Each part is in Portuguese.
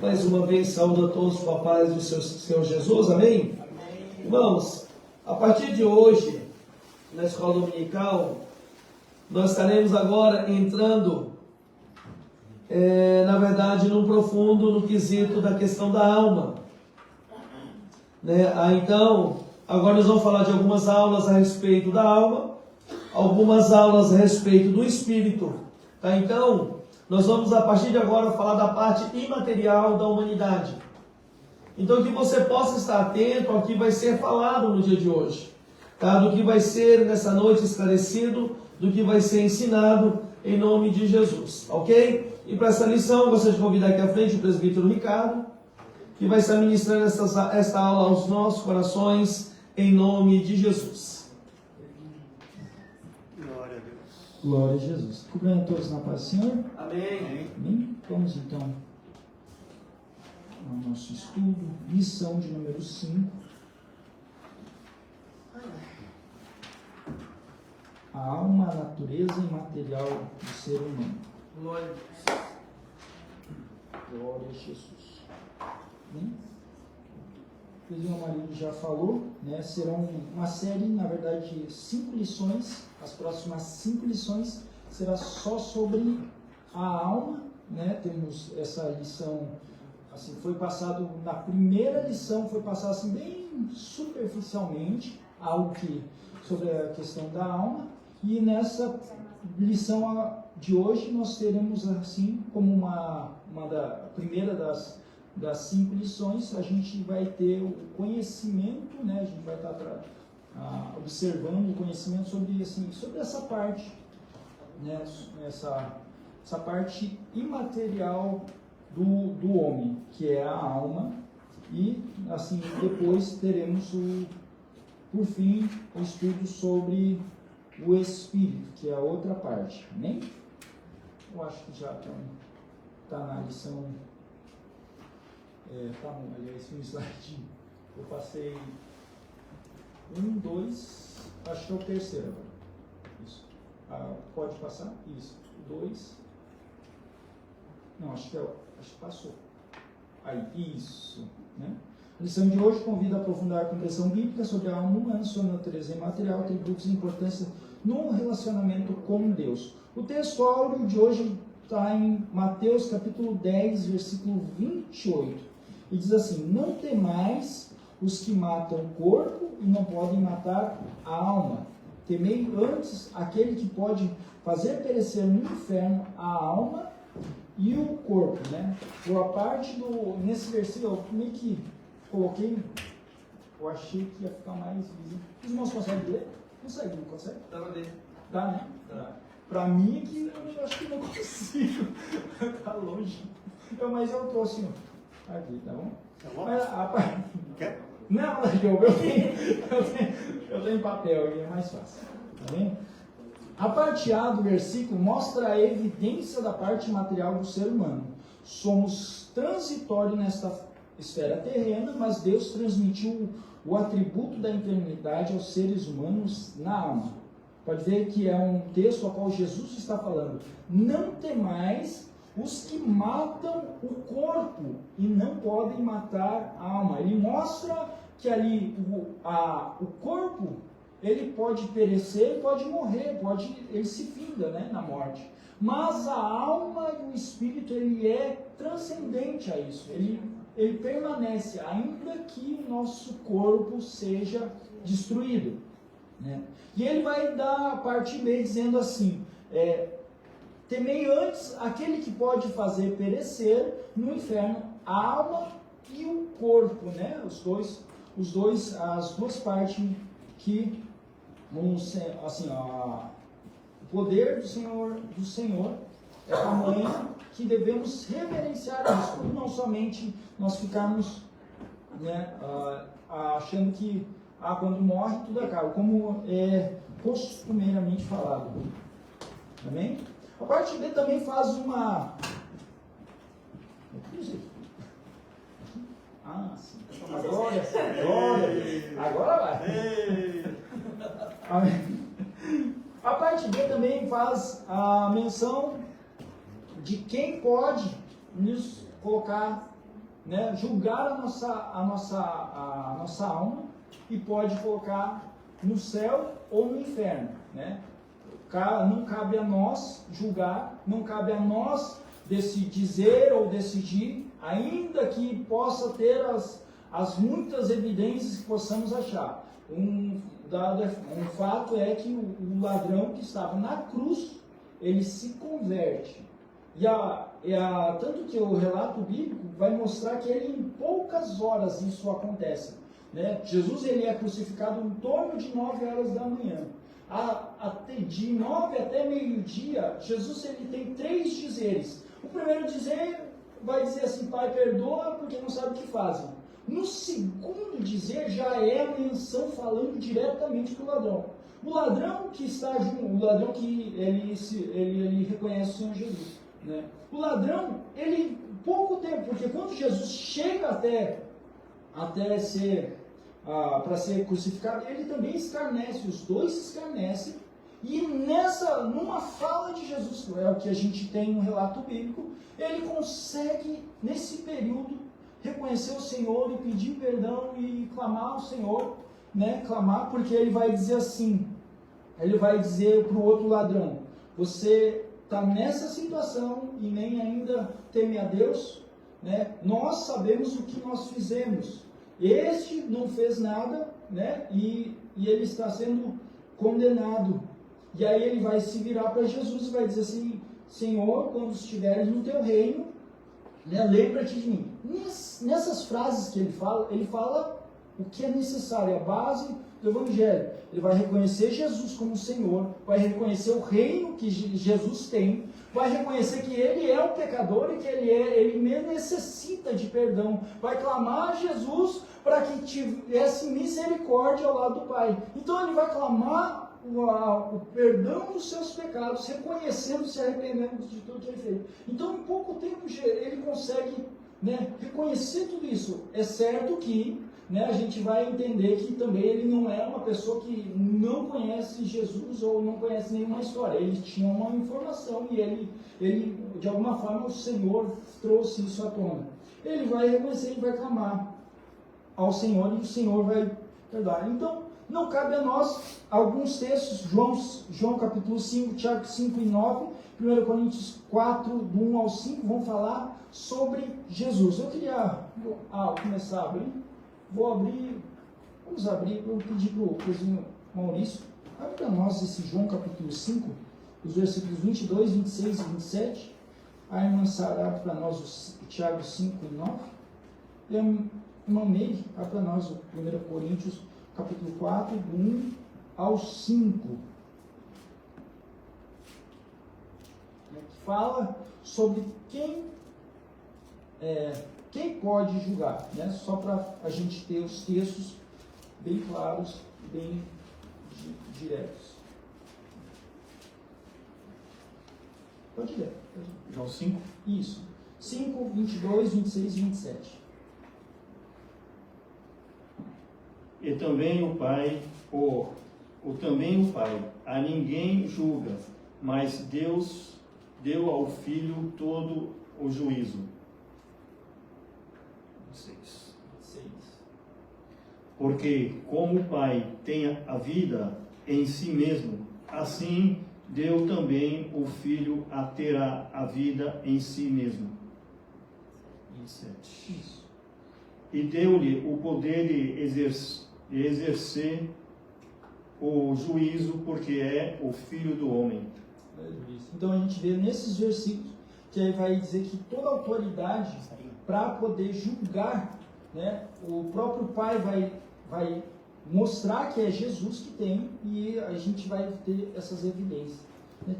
Mais uma vez, saúdo a todos com a paz do Senhor Jesus, amém? Irmãos, a partir de hoje, na escola dominical, nós estaremos agora entrando, na verdade, no profundo, no quesito da questão da alma. Então, agora nós vamos falar de algumas aulas a respeito da alma, algumas aulas a respeito do espírito. Tá? Então, nós vamos a partir de agora falar da parte imaterial da humanidade. Então, que você possa estar atento ao que vai ser falado no dia de hoje, tá? Do que vai ser nessa noite esclarecido, do que vai ser ensinado em nome de Jesus, ok? E para essa lição, eu gostaria de convidar aqui à frente o presbítero Ricardo, que vai estar ministrando esta aula aos nossos corações em nome de Jesus. Glória a Jesus. Cumprimentando todos na paz do Senhor. Amém. Amém. Vamos então ao nosso estudo, lição de número 5. A alma, a natureza imaterial do ser humano. Glória a Deus. Glória a Jesus. Amém? O meu marido já falou, né? Serão uma série, na verdade, 5 lições. As próximas 5 lições será só sobre a alma, né? Temos essa lição, assim, foi passado na primeira lição, foi passado assim bem superficialmente algo sobre a questão da alma, e nessa lição de hoje nós teremos assim como uma primeira das 5 lições, a gente vai ter o conhecimento, né? A gente vai estar observando o conhecimento sobre essa parte, né? Essa parte imaterial do homem, que é a alma, e assim depois teremos por fim o estudo sobre o espírito, que é a outra parte, amém? Eu acho que já está na lição. Tá bom, aliás, no slide eu passei 1, 2, acho que é o terceiro agora. Isso. Pode passar? Isso. 2. Não, acho que passou. Aí, isso. Né? A lição de hoje convida a aprofundar a compreensão bíblica sobre a alma humana, sua natureza imaterial, atributos e importância no relacionamento com Deus. O texto áureo de hoje está em Mateus capítulo 10, versículo 28. E diz assim: não temais os que matam o corpo e não podem matar a alma. Temei antes aquele que pode fazer perecer no inferno a alma e o corpo, né? Boa parte nesse versículo, eu meio que coloquei, eu achei que ia ficar mais visível. Os irmãos conseguem ler? Consegue, não consegue? Dá pra ver. Dá, né? Dá. Pra mim é que eu acho que não consigo. Tá longe. Mas eu tô assim, ó. Aqui, tá bom? Tá bom? Quer? Não, eu tenho papel aqui, é mais fácil. Tá bem? A parte A do versículo mostra a evidência da parte material do ser humano. Somos transitórios nesta esfera terrena, mas Deus transmitiu o atributo da eternidade aos seres humanos na alma. Pode ver que é um texto ao qual Jesus está falando: não temais os que matam o corpo e não podem matar a alma. Ele mostra que ali o corpo, ele pode perecer, pode morrer, ele se finda, né, na morte. Mas a alma e o espírito, ele é transcendente a isso. Ele permanece, ainda que o nosso corpo seja destruído, né? E ele vai dar a parte B dizendo assim: temei antes aquele que pode fazer perecer no inferno a alma e o corpo, né? As duas partes que vamos assim, o poder do Senhor é tamanho que devemos reverenciar isso, não somente nós ficarmos, né, achando que quando morre tudo acaba, como é costumeiramente falado. Amém? A parte B também faz uma... sim. Agora vai. Amém. A parte B também faz a menção de quem pode nos colocar né, julgar a nossa alma e pode colocar no céu ou no inferno, né? Não cabe a nós julgar, não cabe a nós dizer ou decidir, ainda que possa ter as muitas evidências que possamos achar. Um fato é que o ladrão que estava na cruz, ele se converte. Tanto que o relato bíblico vai mostrar que ele, em poucas horas isso acontece, né? Jesus, ele é crucificado em torno de 9 horas da manhã. De 9 até meio-dia, Jesus, ele tem 3 dizeres. O primeiro dizer vai dizer assim: Pai, perdoa porque não sabe o que fazem. No segundo dizer já é a menção falando diretamente para o ladrão. O ladrão que está junto, o ladrão que ele reconhece o Senhor Jesus, né? O ladrão, ele, pouco tempo, porque quando Jesus chega até ser para ser crucificado, ele também escarnece, os dois se escarnecem, e numa fala de Jesus, que é o que a gente tem no relato bíblico, ele consegue, nesse período, reconhecer o Senhor e pedir perdão e clamar ao Senhor, né? Clamar, porque ele vai dizer assim, ele vai dizer para o outro ladrão: você está nessa situação e nem ainda teme a Deus, né? Nós sabemos o que nós fizemos. Este não fez nada, né? E ele está sendo condenado. E aí ele vai se virar para Jesus e vai dizer assim: Senhor, quando estiveres no teu reino, né, lembra-te de mim. Nessas frases que ele fala o que é necessário, a base do Evangelho. Ele vai reconhecer Jesus como Senhor, vai reconhecer o reino que Jesus tem, vai reconhecer que ele é o pecador e que ele necessita de perdão, vai clamar a Jesus para que tivesse misericórdia ao lado do Pai. Então ele vai clamar o perdão dos seus pecados, reconhecendo, se arrependendo de tudo que ele fez. Então, em pouco tempo, ele consegue, né, reconhecer tudo isso. É certo que, né, a gente vai entender que também ele não era uma pessoa que não conhece Jesus ou não conhece nenhuma história. Ele tinha uma informação e ele de alguma forma, o Senhor trouxe isso à tona. Ele vai reconhecer, ele vai clamar ao Senhor e o Senhor vai perdoar. Então, não cabe a nós alguns textos, João capítulo 5, Tiago 5 e 9, 1 Coríntios 4, do 1 ao 5, vão falar sobre Jesus. Eu queria, começar a abrir, vamos abrir, vou pedir para o presidente Maurício, abre para nós esse João capítulo 5, os versículos 22, 26 e 27, a irmã Sara abre para nós o Tiago 5 e 9, e a irmã Meire abre para nós o 1 Coríntios capítulo 4, do 1 ao 5, que fala sobre quem pode julgar, né? Só para a gente ter os textos bem claros, bem diretos. Pode ler. João 5? Isso. 5, 22, 26 e 27. E também o Pai, também o Pai, a ninguém julga, mas Deus deu ao Filho todo o juízo. 6. Porque como o Pai tem a vida em si mesmo, assim deu também o Filho a ter a vida em si mesmo. 27. Isso. E deu-lhe o poder de exercer o juízo, porque é o Filho do Homem. Então a gente vê nesses versículos que ele vai dizer que toda autoridade para poder julgar, né, o próprio Pai vai mostrar que é Jesus que tem, e a gente vai ter essas evidências.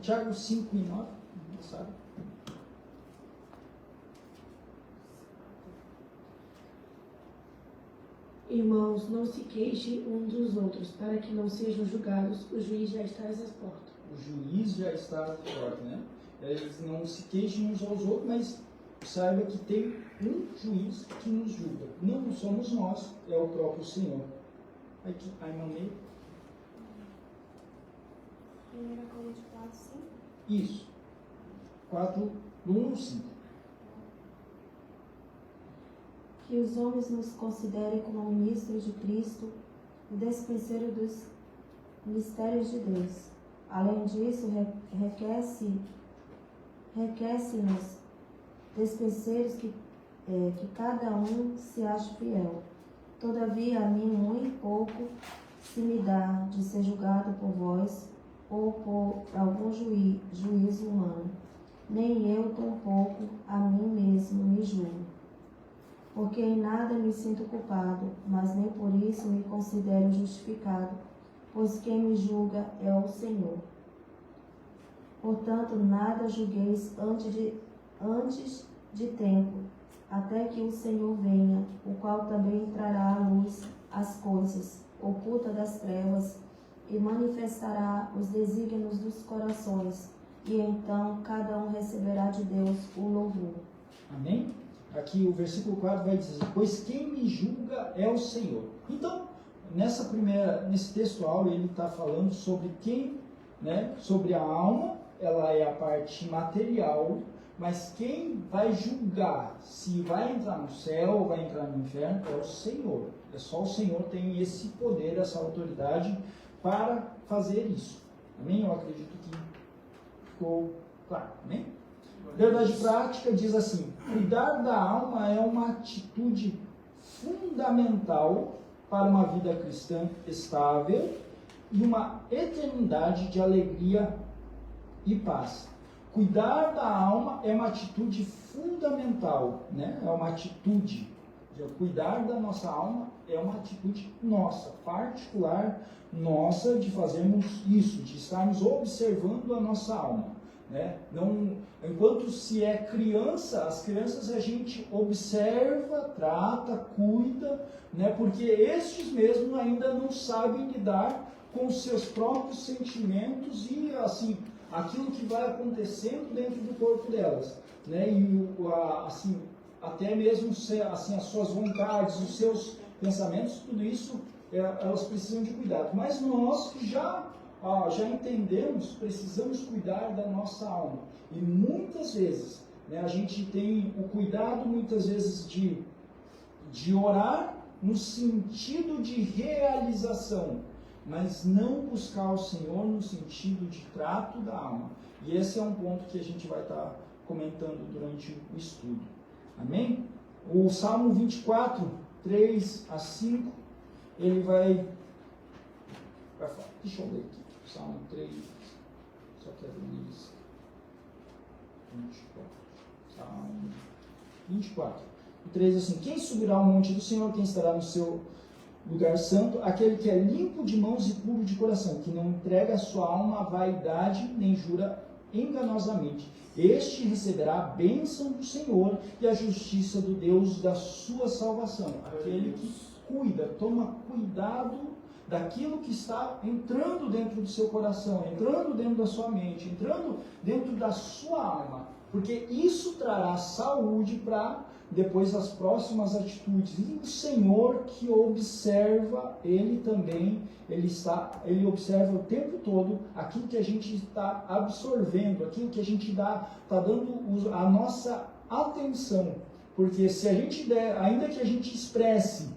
Tiago 5 e 9, sabe? Irmãos, não se queixem uns dos outros, para que não sejam julgados. O juiz já está às portas. O juiz já está às portas, né? Eles não se queixem uns aos outros, mas saiba que tem um juiz que nos julga. Não somos nós, é o próprio Senhor. Aqui, a irmã Meire. 1 Coríntios 4, 5. Isso. 4, do 1 ao 5. Que os homens nos considerem como ministros de Cristo e despenseiros dos mistérios de Deus. Além disso, requece-nos despenseiros que cada um se ache fiel. Todavia, a mim muito pouco se me dá de ser julgado por vós ou por algum juízo humano. Nem eu, tampouco, a mim mesmo me julgo. Porque em nada me sinto culpado, mas nem por isso me considero justificado, pois quem me julga é o Senhor. Portanto, nada julgueis antes de tempo, até que o Senhor venha, o qual também trará à luz as coisas ocultas das trevas e manifestará os desígnios dos corações, e então cada um receberá de Deus o louvor. Amém? Aqui o versículo 4 vai dizer, pois quem me julga é o Senhor. Então, nesse texto áureo, ele está falando sobre quem, né, sobre a alma, ela é a parte material, mas quem vai julgar se vai entrar no céu ou vai entrar no inferno é o Senhor. É só o Senhor tem esse poder, essa autoridade para fazer isso. Amém? Eu acredito que ficou claro. Amém? Verdade prática diz assim: cuidar da alma é uma atitude fundamental para uma vida cristã estável e uma eternidade de alegria e paz. Cuidar da alma é uma atitude fundamental, né? É uma atitude. Cuidar da nossa alma é uma atitude nossa, particular nossa, de fazermos isso, de estarmos observando a nossa alma, né? Não, enquanto se é criança, as crianças a gente observa, trata, cuida, né? Porque estes mesmos ainda não sabem lidar com os seus próprios sentimentos e assim aquilo que vai acontecendo dentro do corpo delas, né? E assim, até mesmo assim, as suas vontades, os seus pensamentos, tudo isso elas precisam de cuidado. Mas nós que já entendemos, precisamos cuidar da nossa alma. E muitas vezes, né, a gente tem o cuidado muitas vezes de orar no sentido de realização, mas não buscar o Senhor no sentido de trato da alma. E esse é um ponto que a gente vai estar comentando durante o estudo. Amém? O Salmo 24, 3 a 5, ele vai falar. Deixa eu ler aqui. Salmo 3, só quero ler isso. 24. Salmo 24. O 3 assim: quem subirá ao monte do Senhor? Quem estará no seu lugar santo? Aquele que é limpo de mãos e puro de coração, que não entrega a sua alma à vaidade, nem jura enganosamente. Este receberá a bênção do Senhor e a justiça do Deus da sua salvação. Aquele que cuida, toma cuidado daquilo que está entrando dentro do seu coração, entrando dentro da sua mente, entrando dentro da sua alma, porque isso trará saúde para depois as próximas atitudes. E o Senhor que observa, Ele também, Ele observa o tempo todo aquilo que a gente está absorvendo, aquilo que a gente está dando a nossa atenção. Porque se a gente der, ainda que a gente expresse,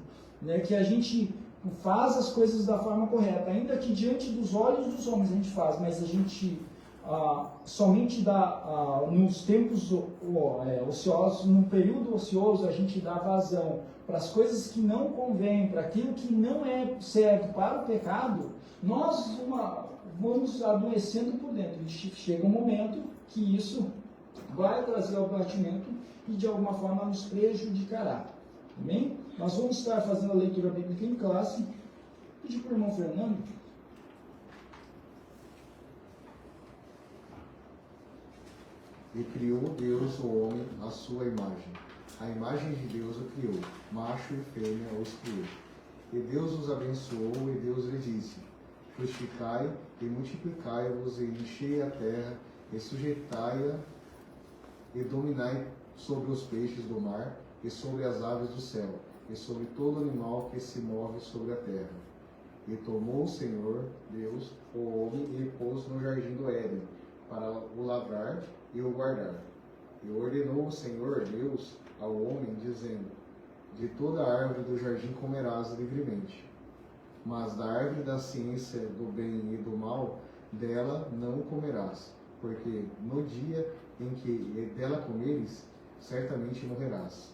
né, que a gente faz as coisas da forma correta, ainda que diante dos olhos dos homens a gente faz, mas a gente somente dá, nos tempos ociosos, no período ocioso, a gente dá vazão para as coisas que não convêm, para aquilo que não é certo, para o pecado, nós vamos adoecendo por dentro. Chega um momento que isso vai trazer o abatimento e de alguma forma nos prejudicará. Amém? Nós vamos estar fazendo a leitura bíblica em classe. Pedir para o irmão Fernando. E criou Deus o homem à sua imagem. A imagem de Deus o criou, macho e fêmea os criou. E Deus os abençoou, e Deus lhe disse: frutificai e multiplicai-vos, e enchei a terra, e sujeitai-a, e dominai sobre os peixes do mar, e sobre as aves do céu, e sobre todo animal que se move sobre a terra. E tomou o Senhor Deus o homem e o pôs no jardim do Éden, para o lavrar e o guardar. E ordenou o Senhor Deus ao homem, dizendo: De toda a árvore do jardim comerás livremente, mas da árvore da ciência do bem e do mal, dela não comerás, porque no dia em que dela comeres, certamente morrerás.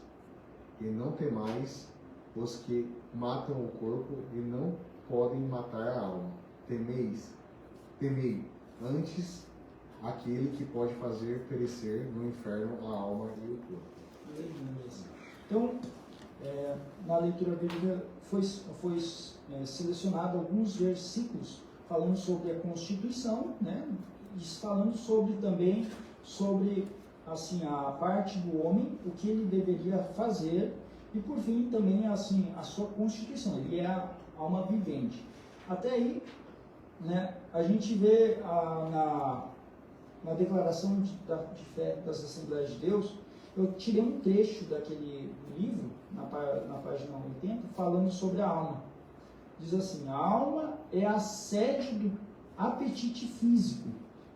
E não temais os que matam o corpo e não podem matar a alma. Temei antes aquele que pode fazer perecer no inferno a alma e o corpo. Então, na leitura bíblica foi selecionado alguns versículos falando sobre a Constituição, né? E falando também sobre assim, a parte do homem, o que ele deveria fazer, e por fim também assim, a sua Constituição. Ele é a alma vivente. Até aí, né, a gente vê na declaração de fé das Assembleias de Deus, eu tirei um trecho daquele livro, na página 80, falando sobre a alma. Diz assim: a alma é a sede do apetite físico,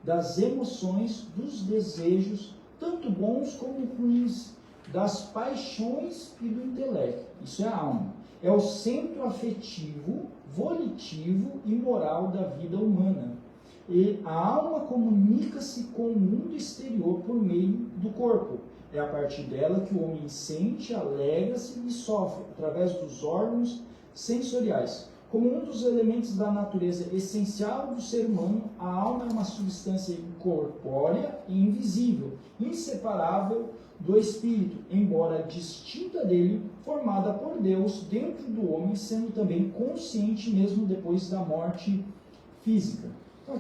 das emoções, dos desejos, tanto bons como ruins, das paixões e do intelecto. Isso é a alma. É o centro afetivo, volitivo e moral da vida humana. E a alma comunica-se com o mundo exterior por meio do corpo. É a partir dela que o homem sente, alegra-se e sofre, através dos órgãos sensoriais. Como um dos elementos da natureza essencial do ser humano, a alma é uma substância incorpórea e invisível, inseparável do espírito, embora distinta dele, formada por Deus dentro do homem, sendo também consciente mesmo depois da morte física. Então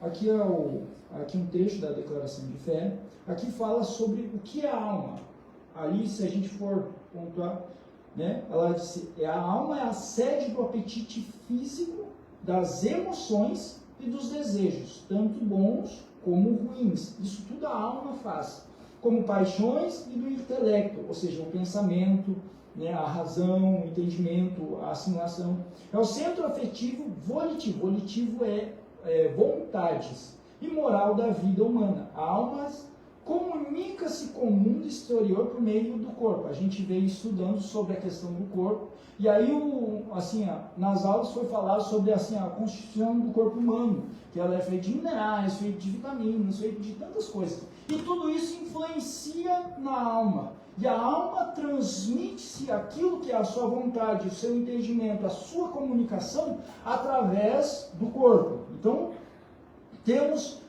aqui é um trecho da declaração de fé. Aqui fala sobre o que é a alma. Ali, se a gente for pontuar, né, ela diz: a alma é a sede do apetite físico, das emoções e dos desejos, tanto bons como ruins. Isso tudo a alma faz. Como paixões e do intelecto, ou seja, o pensamento, né, a razão, o entendimento, a assimilação. É o centro afetivo volitivo. Volitivo é vontades e moral da vida humana. A alma comunica-se com o mundo exterior por meio do corpo. A gente veio estudando sobre a questão do corpo, e aí nas aulas foi falado sobre a constituição do corpo humano, que ela é feita de minerais, feita de vitaminas, feita de tantas coisas. E tudo isso influencia na alma. E a alma transmite-se aquilo que é a sua vontade, o seu entendimento, a sua comunicação através do corpo. Então, temos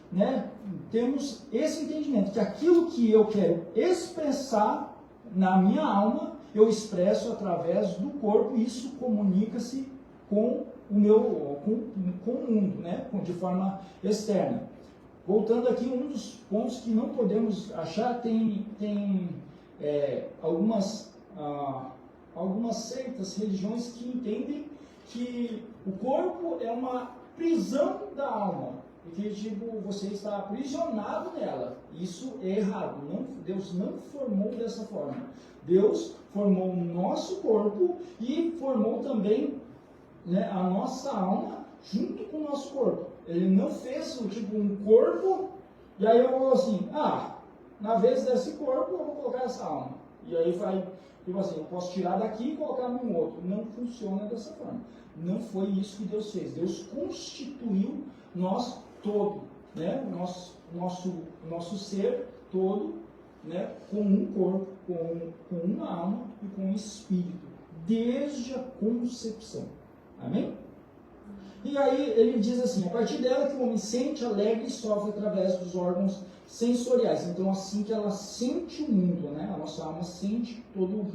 esse entendimento, que aquilo que eu quero expressar na minha alma, eu expresso através do corpo, e isso comunica-se com o mundo, né? De forma externa. Voltando aqui, um dos pontos que não podemos achar, tem algumas seitas, religiões que entendem que o corpo é uma prisão da alma, e que você está aprisionado nela. Isso é errado. Deus não formou dessa forma. Deus formou o nosso corpo e formou também, né, a nossa alma junto com o nosso corpo. Ele não fez um corpo, e aí eu vou assim, na vez desse corpo eu vou colocar essa alma. E aí vai, eu posso tirar daqui e colocar num outro. Não funciona dessa forma. Não foi isso que Deus fez. Deus constituiu nós todo, né? O nosso ser todo, né? Com um corpo, com uma alma e com um espírito, desde a concepção. Amém? E aí ele diz assim: a partir dela que o homem sente, alegra e sofre através dos órgãos sensoriais. Então, assim que ela sente o mundo, né? A nossa alma sente todo o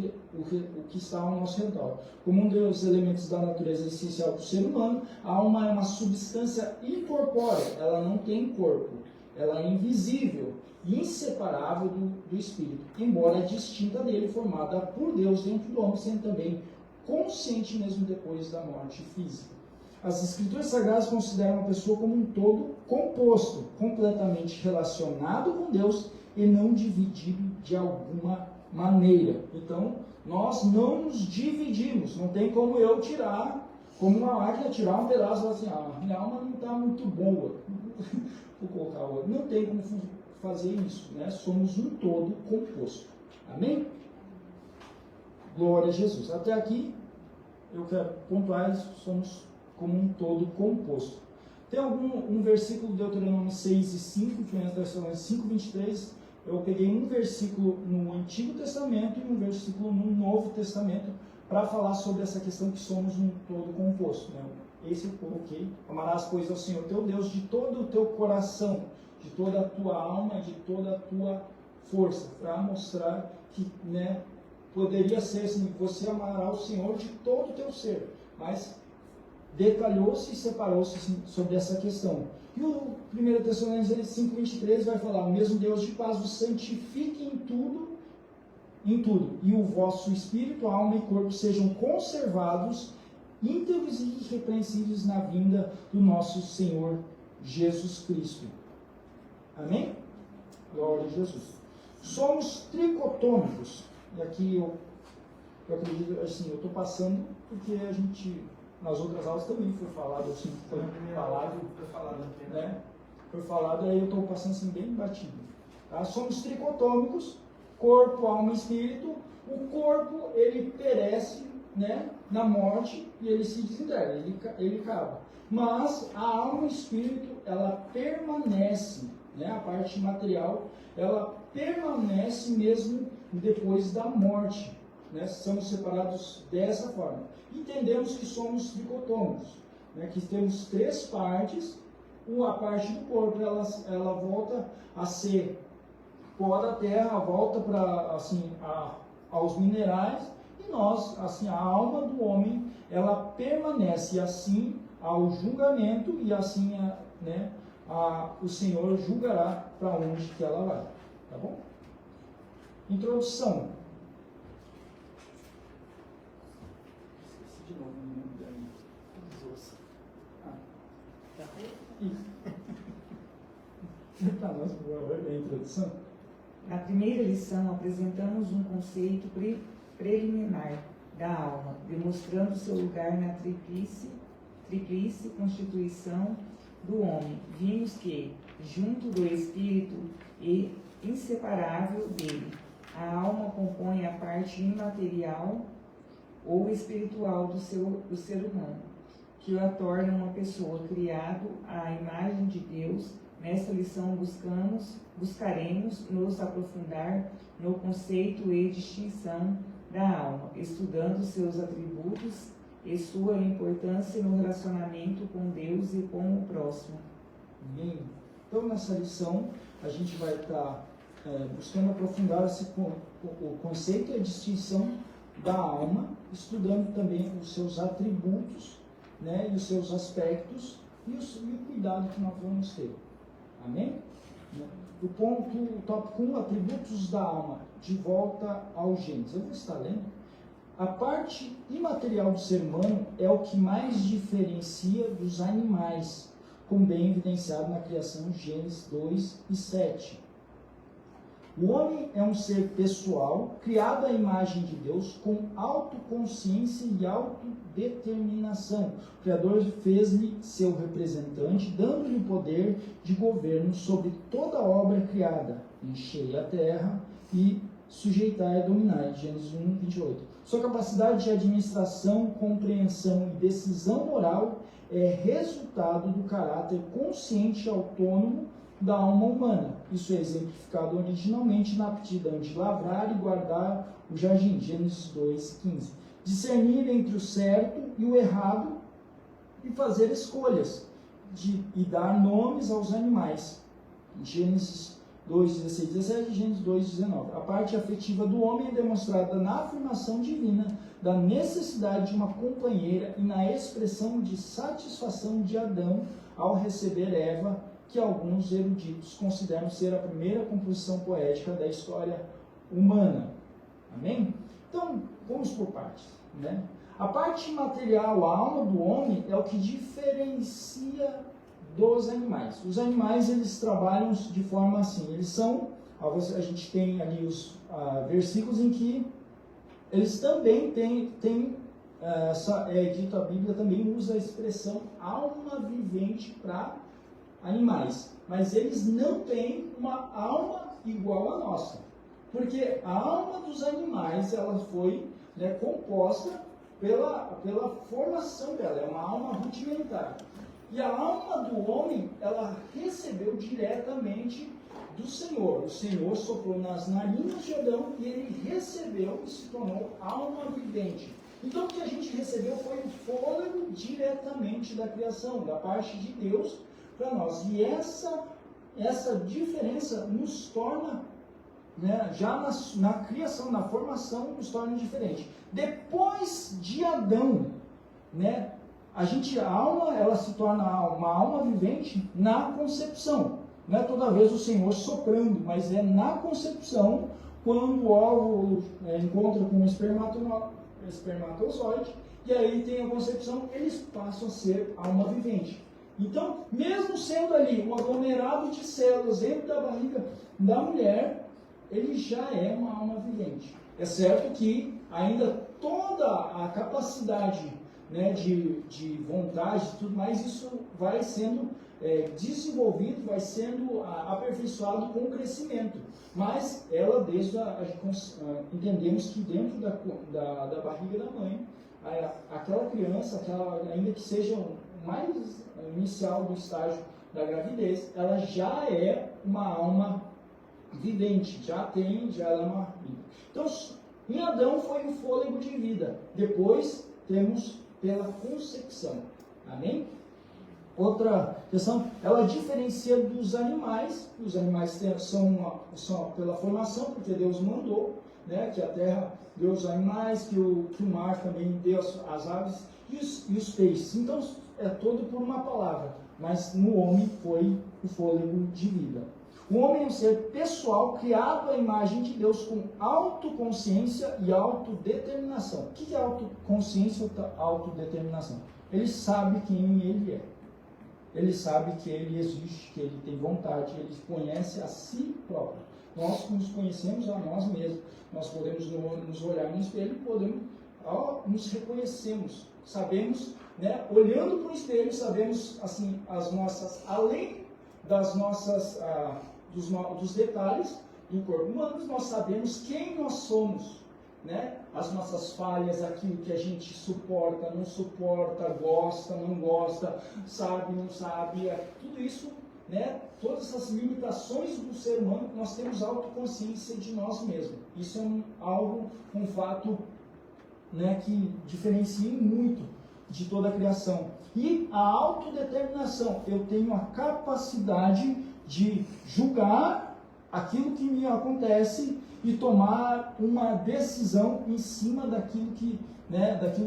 que está ao nosso redor. Como um dos elementos da natureza essencial do ser humano, a alma é uma substância incorpórea, ela não tem corpo, ela é invisível, inseparável do espírito, embora distinta dele, formada por Deus dentro do homem, sendo também consciente mesmo depois da morte física. As Escrituras Sagradas consideram a pessoa como um todo composto, completamente relacionado com Deus e não dividido de alguma maneira. Então, nós não nos dividimos. Não tem como eu tirar, como uma máquina, tirar um pedaço e falar assim: minha alma não está muito boa, vou colocar outra. Não tem como fazer isso, né? Somos um todo composto. Amém? Glória a Jesus. Até aqui, eu quero pontuar, somos como um todo composto. Tem um versículo de Deuteronômio 6 e 5, que é Tessalonicenses 5, 23. Eu peguei um versículo no Antigo Testamento e um versículo no Novo Testamento para falar sobre essa questão que somos um todo composto. Né? Esse eu coloquei. Amarás, pois, ao Senhor teu Deus de todo o teu coração, de toda a tua alma, de toda a tua força, para mostrar que, né, poderia ser assim, você amará o Senhor de todo o teu ser, mas detalhou-se e separou-se assim, sobre essa questão. E o 1 Tessalonicenses 5:23 vai falar: o mesmo Deus de paz vos santifique em tudo, e o vosso espírito, alma e corpo sejam conservados íntegros e irrepreensíveis na vinda do nosso Senhor Jesus Cristo. Amém? Glória a Jesus. Somos tricotômicos. E aqui eu acredito, assim, eu estou passando porque a gente, nas outras aulas também foi falado, assim, foi falado, aí eu estou passando assim bem batido. Tá? Somos tricotômicos, corpo, alma e espírito. O corpo, ele perece, né, na morte e ele se desintegra, ele acaba. Mas a alma e o espírito, ela permanece, né, a parte material, ela permanece mesmo depois da morte. Né? Somos separados dessa forma. Entendemos que somos tricotômicos, né, que temos três partes. A parte do corpo, ela volta a ser pó da terra, volta para, assim, aos minerais, e nós, assim, a alma do homem, ela permanece assim ao julgamento, e assim, né, o Senhor julgará para onde que ela vai. Tá bom? Introdução. Esqueci de novo o nome da Para nós, por favor, a introdução. Na primeira lição, apresentamos um conceito preliminar da alma, demonstrando seu lugar na tríplice constituição do homem. Vimos que, junto do espírito e inseparável dele, a alma compõe a parte imaterial ou espiritual do ser humano, que a torna uma pessoa criada à imagem de Deus. Nesta lição buscaremos nos aprofundar no conceito e distinção da alma, estudando seus atributos e sua importância no relacionamento com Deus e com o próximo. Bem, então nessa lição a gente vai estar buscando aprofundar o conceito e a distinção da alma, estudando também os seus atributos, né, e os seus aspectos e o cuidado que nós vamos ter. Amém? O tópico 1, atributos da alma, de volta ao Gênesis. Eu vou estar lendo. A parte imaterial do ser humano é o que mais diferencia dos animais, como bem evidenciado na criação, Gênesis 2 e 7. O homem é um ser pessoal, criado à imagem de Deus, com autoconsciência e autodeterminação. O Criador fez-lhe seu representante, dando-lhe o poder de governo sobre toda a obra criada. Enchei a terra e sujeitai e dominai. Gênesis 1, 28. Sua capacidade de administração, compreensão e decisão moral é resultado do caráter consciente e autônomo da alma humana. Isso é exemplificado originalmente na aptidão de lavrar e guardar o jardim, Gênesis 2:15. Discernir entre o certo e o errado e fazer escolhas e dar nomes aos animais, Gênesis 2:16, 17 e Gênesis 2:19. A parte afetiva do homem é demonstrada na afirmação divina da necessidade de uma companheira e na expressão de satisfação de Adão ao receber Eva, que alguns eruditos consideram ser a primeira composição poética da história humana. Amém? Então, vamos por partes, né? A parte material, a alma do homem, é o que diferencia dos animais. Os animais, eles trabalham de forma assim, eles são, a gente tem ali os versículos em que eles também têm dito, a Bíblia também usa a expressão alma vivente para animais, mas eles não têm uma alma igual à nossa. Porque a alma dos animais, ela foi, né, composta pela formação dela, é uma alma rudimentar. E a alma do homem, ela recebeu diretamente do Senhor. O Senhor soprou nas narinas de Adão e ele recebeu e se tornou alma vivente. Então o que a gente recebeu foi o fôlego diretamente da criação, da parte de Deus para nós. E essa diferença nos torna, né, já na criação, na formação, nos torna diferente. Depois de Adão, né, a alma, ela se torna uma alma vivente na concepção. Não é toda vez o Senhor soprando, mas é na concepção, quando o óvulo encontra com o espermatozoide, e aí tem a concepção, eles passam a ser alma vivente. Então, mesmo sendo ali um aglomerado de células dentro da barriga da mulher, ele já é uma alma vivente. É certo que ainda toda a capacidade, né, de vontade e tudo mais, isso vai sendo desenvolvido, vai sendo aperfeiçoado com o crescimento. Mas ela, entendemos que dentro da barriga da mãe, aquela criança, ainda que seja mais inicial do estágio da gravidez, ela já é uma alma vivente, já é uma vida. Então, em Adão foi o fôlego de vida, depois temos pela concepção. Amém? Outra questão, ela diferencia dos animais. Os animais são pela formação, porque Deus mandou, né, que a terra deu os animais, que o mar também deu as aves e os peixes. Então, é todo por uma palavra, mas no homem foi o fôlego de vida. O homem é um ser pessoal, criado à imagem de Deus, com autoconsciência e autodeterminação. O que é autoconsciência e autodeterminação? Ele sabe quem ele é. Ele sabe que ele existe, que ele tem vontade, ele conhece a si próprio. Nós nos conhecemos a nós mesmos. Nós podemos nos olhar no espelho e nos reconhecemos. Sabemos, né, olhando para o espelho, sabemos assim, as nossas, além das nossas, dos detalhes do corpo humano, nós sabemos quem nós somos, né? As nossas falhas, aquilo que a gente suporta, não suporta, gosta, não gosta, sabe, não sabe, tudo isso, né? Todas essas limitações do ser humano, nós temos autoconsciência de nós mesmos. Isso é um fato, né, que diferencia muito de toda a criação. E a autodeterminação, eu tenho a capacidade de julgar aquilo que me acontece e tomar uma decisão em cima daquilo que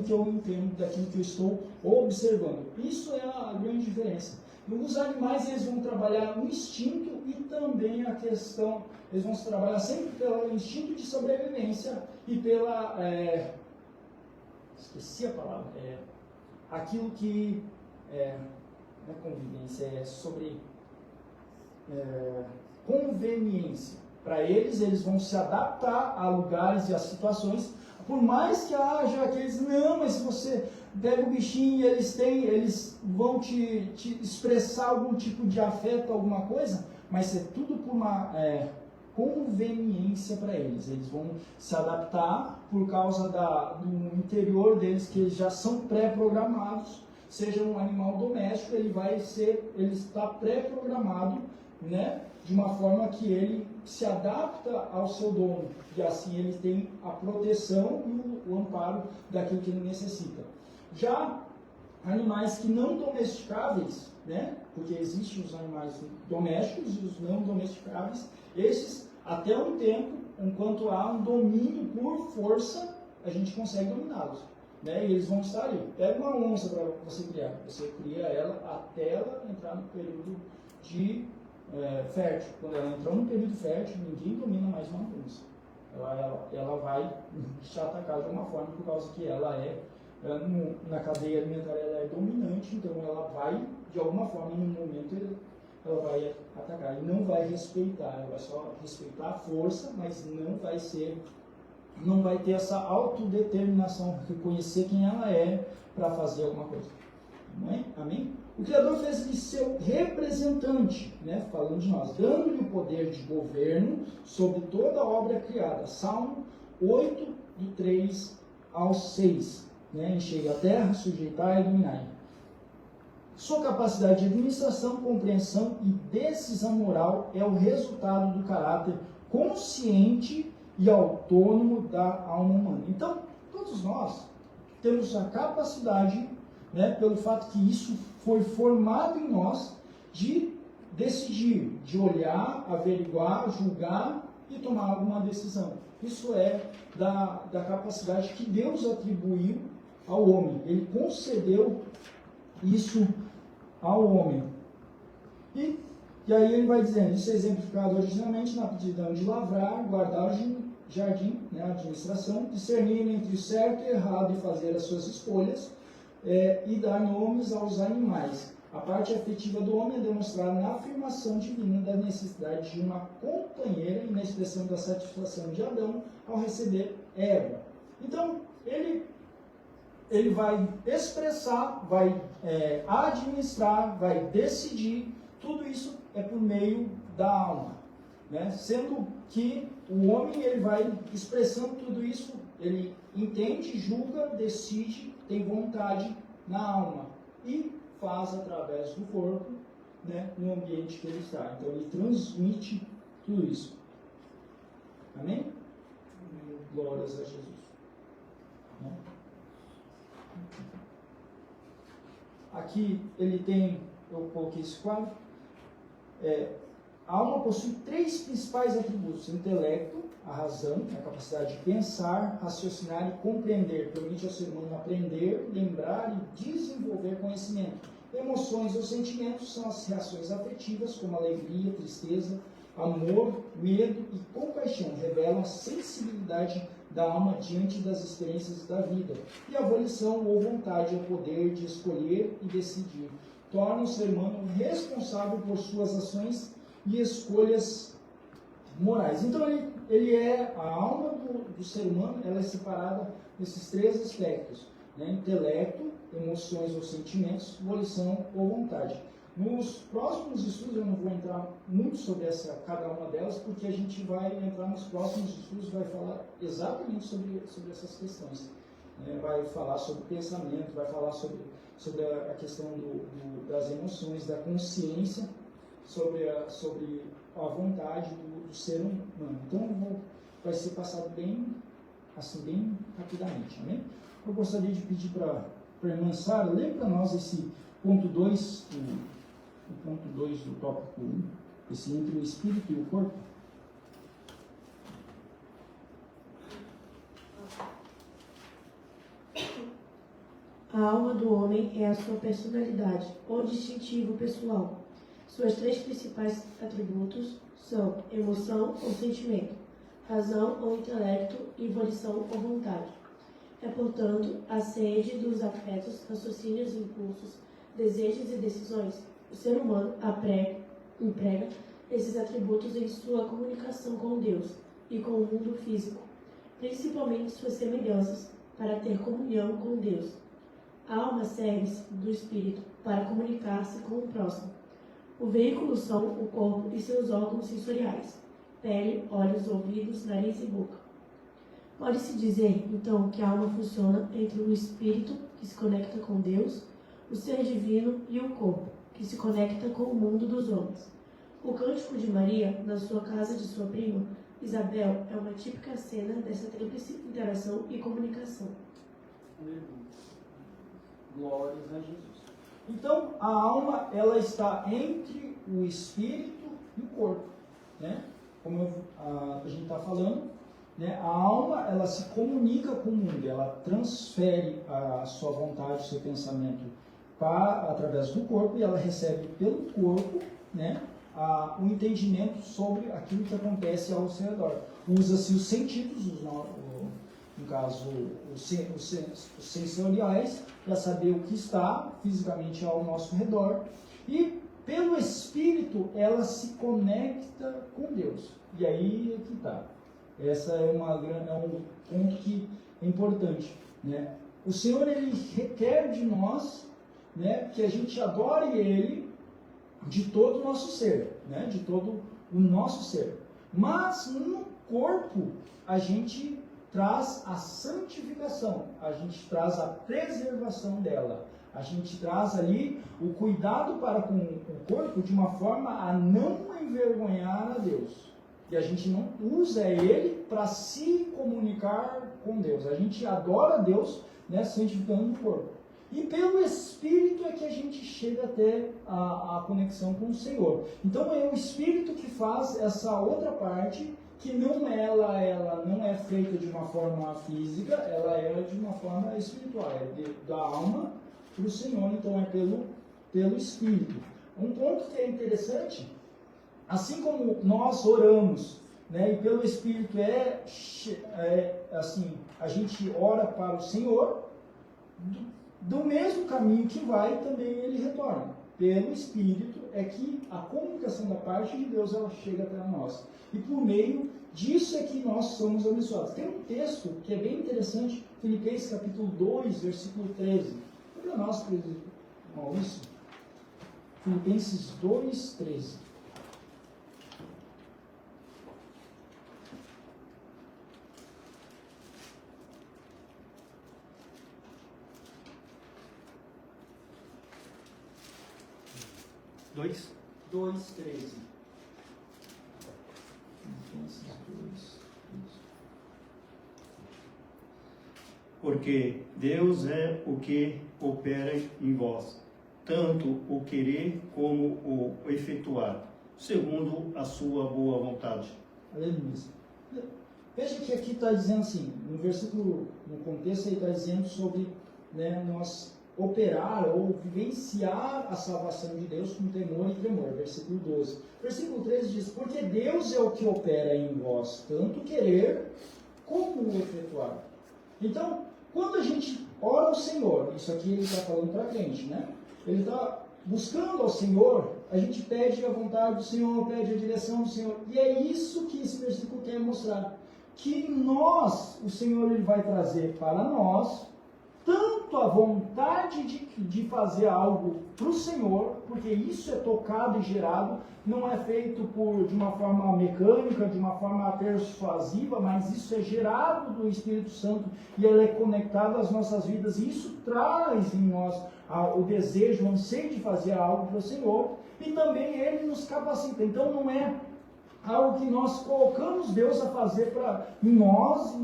eu entendo, daquilo que eu estou observando. Isso é a grande diferença. Os animais, eles vão trabalhar o instinto e também a questão, eles vão trabalhar sempre pelo instinto de sobrevivência e pela, esqueci a palavra, aquilo que, não é convivência, é sobre conveniência. Para eles vão se adaptar a lugares e a situações, por mais que haja aqueles, não, mas se você pega o bichinho e eles vão te expressar algum tipo de afeto, alguma coisa, mas é tudo por uma conveniência para eles. Eles vão se adaptar por causa do interior deles, que eles já são pré-programados. Seja um animal doméstico, ele está pré-programado, né, de uma forma que ele se adapta ao seu dono, e assim ele tem a proteção e o amparo daquilo que ele necessita. Já animais que não domesticáveis, né, porque existem os animais domésticos e os não domesticáveis, esses, até um tempo, enquanto há um domínio por força, a gente consegue dominá-los, né, e eles vão estar ali. Pega uma onça para você criar, você cria ela até ela entrar no período de fértil. Quando ela entrou no período fértil, ninguém domina mais uma onça. Ela vai te atacar de uma forma, por causa que ela na cadeia alimentar, ela é dominante, então ela vai, de alguma forma, no momento, ela vai atacar. E não vai respeitar, ela vai só respeitar a força, mas não vai ter essa autodeterminação, reconhecer quem ela é para fazer alguma coisa. Não é? Amém? O Criador fez ele seu representante, né? Falando de nós, dando-lhe o poder de governo sobre toda a obra criada. Salmo 8, do 3 ao 6. Né? Enchei a terra, sujeitai e dominai. Sua capacidade de administração, compreensão e decisão moral é o resultado do caráter consciente e autônomo da alma humana. Então, todos nós temos a capacidade, né, pelo fato que isso foi formado em nós, de decidir, de olhar, averiguar, julgar e tomar alguma decisão. Isso é da capacidade que Deus atribuiu ao homem. Ele concedeu isso ao homem. E aí ele vai dizendo, isso é exemplificado originalmente na aptidão de lavrar, guardar o jardim, né, a administração, discernir entre o certo e o errado e fazer as suas escolhas, e dar nomes aos animais. A parte afetiva do homem é demonstrada na afirmação divina da necessidade de uma companheira e na expressão da satisfação de Adão ao receber Eva. Então, ele vai expressar, vai administrar, vai decidir, tudo isso é por meio da alma. Né? Sendo que o homem ele vai expressando tudo isso, ele entende, julga, decide, tem vontade na alma e faz através do corpo, né, no ambiente que ele está. Então ele transmite tudo isso. Amém? Glórias a Jesus. Né? Aqui ele tem, eu coloquei esse quadro, a alma possui 3 principais atributos: intelecto, a razão, a capacidade de pensar, raciocinar e compreender. Permite ao ser humano aprender, lembrar e desenvolver conhecimento. Emoções ou sentimentos são as reações afetivas, como alegria, tristeza, amor, medo e compaixão. Revelam a sensibilidade da alma diante das experiências da vida. E a volição ou vontade é o poder de escolher e decidir. Torna o ser humano responsável por suas ações e escolhas morais. Então ele é a alma do ser humano, ela é separada nesses 3 aspectos, né? Intelecto, emoções ou sentimentos, volição ou vontade. Nos próximos estudos eu não vou entrar muito sobre cada uma delas, porque a gente vai entrar nos próximos estudos, vai falar exatamente sobre essas questões. Vai falar sobre pensamento, vai falar sobre a questão das emoções, da consciência, sobre a vontade do ser humano. Então vai ser passado bem rapidamente. Amém? Eu gostaria de pedir para a irmã Sara, lê para nós esse ponto 2, o ponto 2 do tópico 1, esse entre o espírito e o corpo. A alma do homem é a sua personalidade, ou distintivo pessoal. Suas 3 principais atributos são emoção ou sentimento, razão ou intelecto e volição ou vontade. É, portanto, a sede dos afetos, raciocínios, impulsos, desejos e decisões. O ser humano emprega esses atributos em sua comunicação com Deus e com o mundo físico, principalmente suas semelhanças, para ter comunhão com Deus. A alma serve-se do espírito para comunicar-se com o próximo. O veículo são o corpo e seus órgãos sensoriais: pele, olhos, ouvidos, nariz e boca. Pode-se dizer, então, que a alma funciona entre o espírito, que se conecta com Deus, o ser divino, e o corpo, que se conecta com o mundo dos homens. O cântico de Maria, na sua casa de sua prima, Isabel, é uma típica cena dessa tríplice interação e comunicação. Glórias a Jesus. Então, a alma, ela está entre o espírito e o corpo, né? Como a gente está falando, né? A alma, ela se comunica com o mundo, ela transfere a sua vontade, o seu pensamento através do corpo, e ela recebe pelo corpo, né, o entendimento sobre aquilo que acontece ao seu redor. Usa-se os sentidos, no caso, os sensoriais, para saber o que está fisicamente ao nosso redor, e pelo Espírito ela se conecta com Deus. E aí é que está. Essa é um ponto que é importante, né? O Senhor, ele requer de nós né, que a gente adore Ele de todo o nosso ser, né, de todo o nosso ser. Mas no corpo a gente traz a santificação, a gente traz a preservação dela, a gente traz ali o cuidado para com o corpo de uma forma a não envergonhar a Deus. E a gente não usa ele para se comunicar com Deus. A gente adora a Deus, né, santificando o corpo. E pelo Espírito é que a gente chega até a conexão com o Senhor. Então é o Espírito que faz essa outra parte, que não ela não é feita de uma forma física, ela é de uma forma espiritual, da alma para o Senhor, então é pelo Espírito. Um ponto que é interessante, assim como nós oramos, né, e pelo Espírito assim, a gente ora para o Senhor, do mesmo caminho que vai, também ele retorna. Pelo Espírito é que a comunicação da parte de Deus ela chega até nós. E por meio disso é que nós somos abençoados. Tem um texto que é bem interessante, Filipenses capítulo 2, versículo 13. Para nós, Maurício, Filipenses 2, 13. Dois. 2, 13. Filipenses 2, 13. Porque Deus é o que opera em vós, tanto o querer como o efetuar, segundo a sua boa vontade. Aleluia. Veja que aqui está dizendo assim, no versículo, no contexto aí está dizendo sobre, né, nós operar ou vivenciar a salvação de Deus com temor e tremor, versículo 12. Versículo 13 diz, porque Deus é o que opera em vós, tanto querer como o efetuar. Então, quando a gente ora ao Senhor, isso aqui ele está falando para a gente, né? Ele está buscando ao Senhor, a gente pede a vontade do Senhor, pede a direção do Senhor, e é isso que esse versículo quer mostrar, que nós, o Senhor ele vai trazer para nós, tanto a vontade de fazer algo para o Senhor, porque isso é tocado e gerado, não é feito de uma forma mecânica, de uma forma persuasiva, mas isso é gerado do Espírito Santo e ele é conectado às nossas vidas, e isso traz em nós o desejo, o anseio de fazer algo para o Senhor, e também ele nos capacita. Então não é algo que nós colocamos Deus a fazer em nós,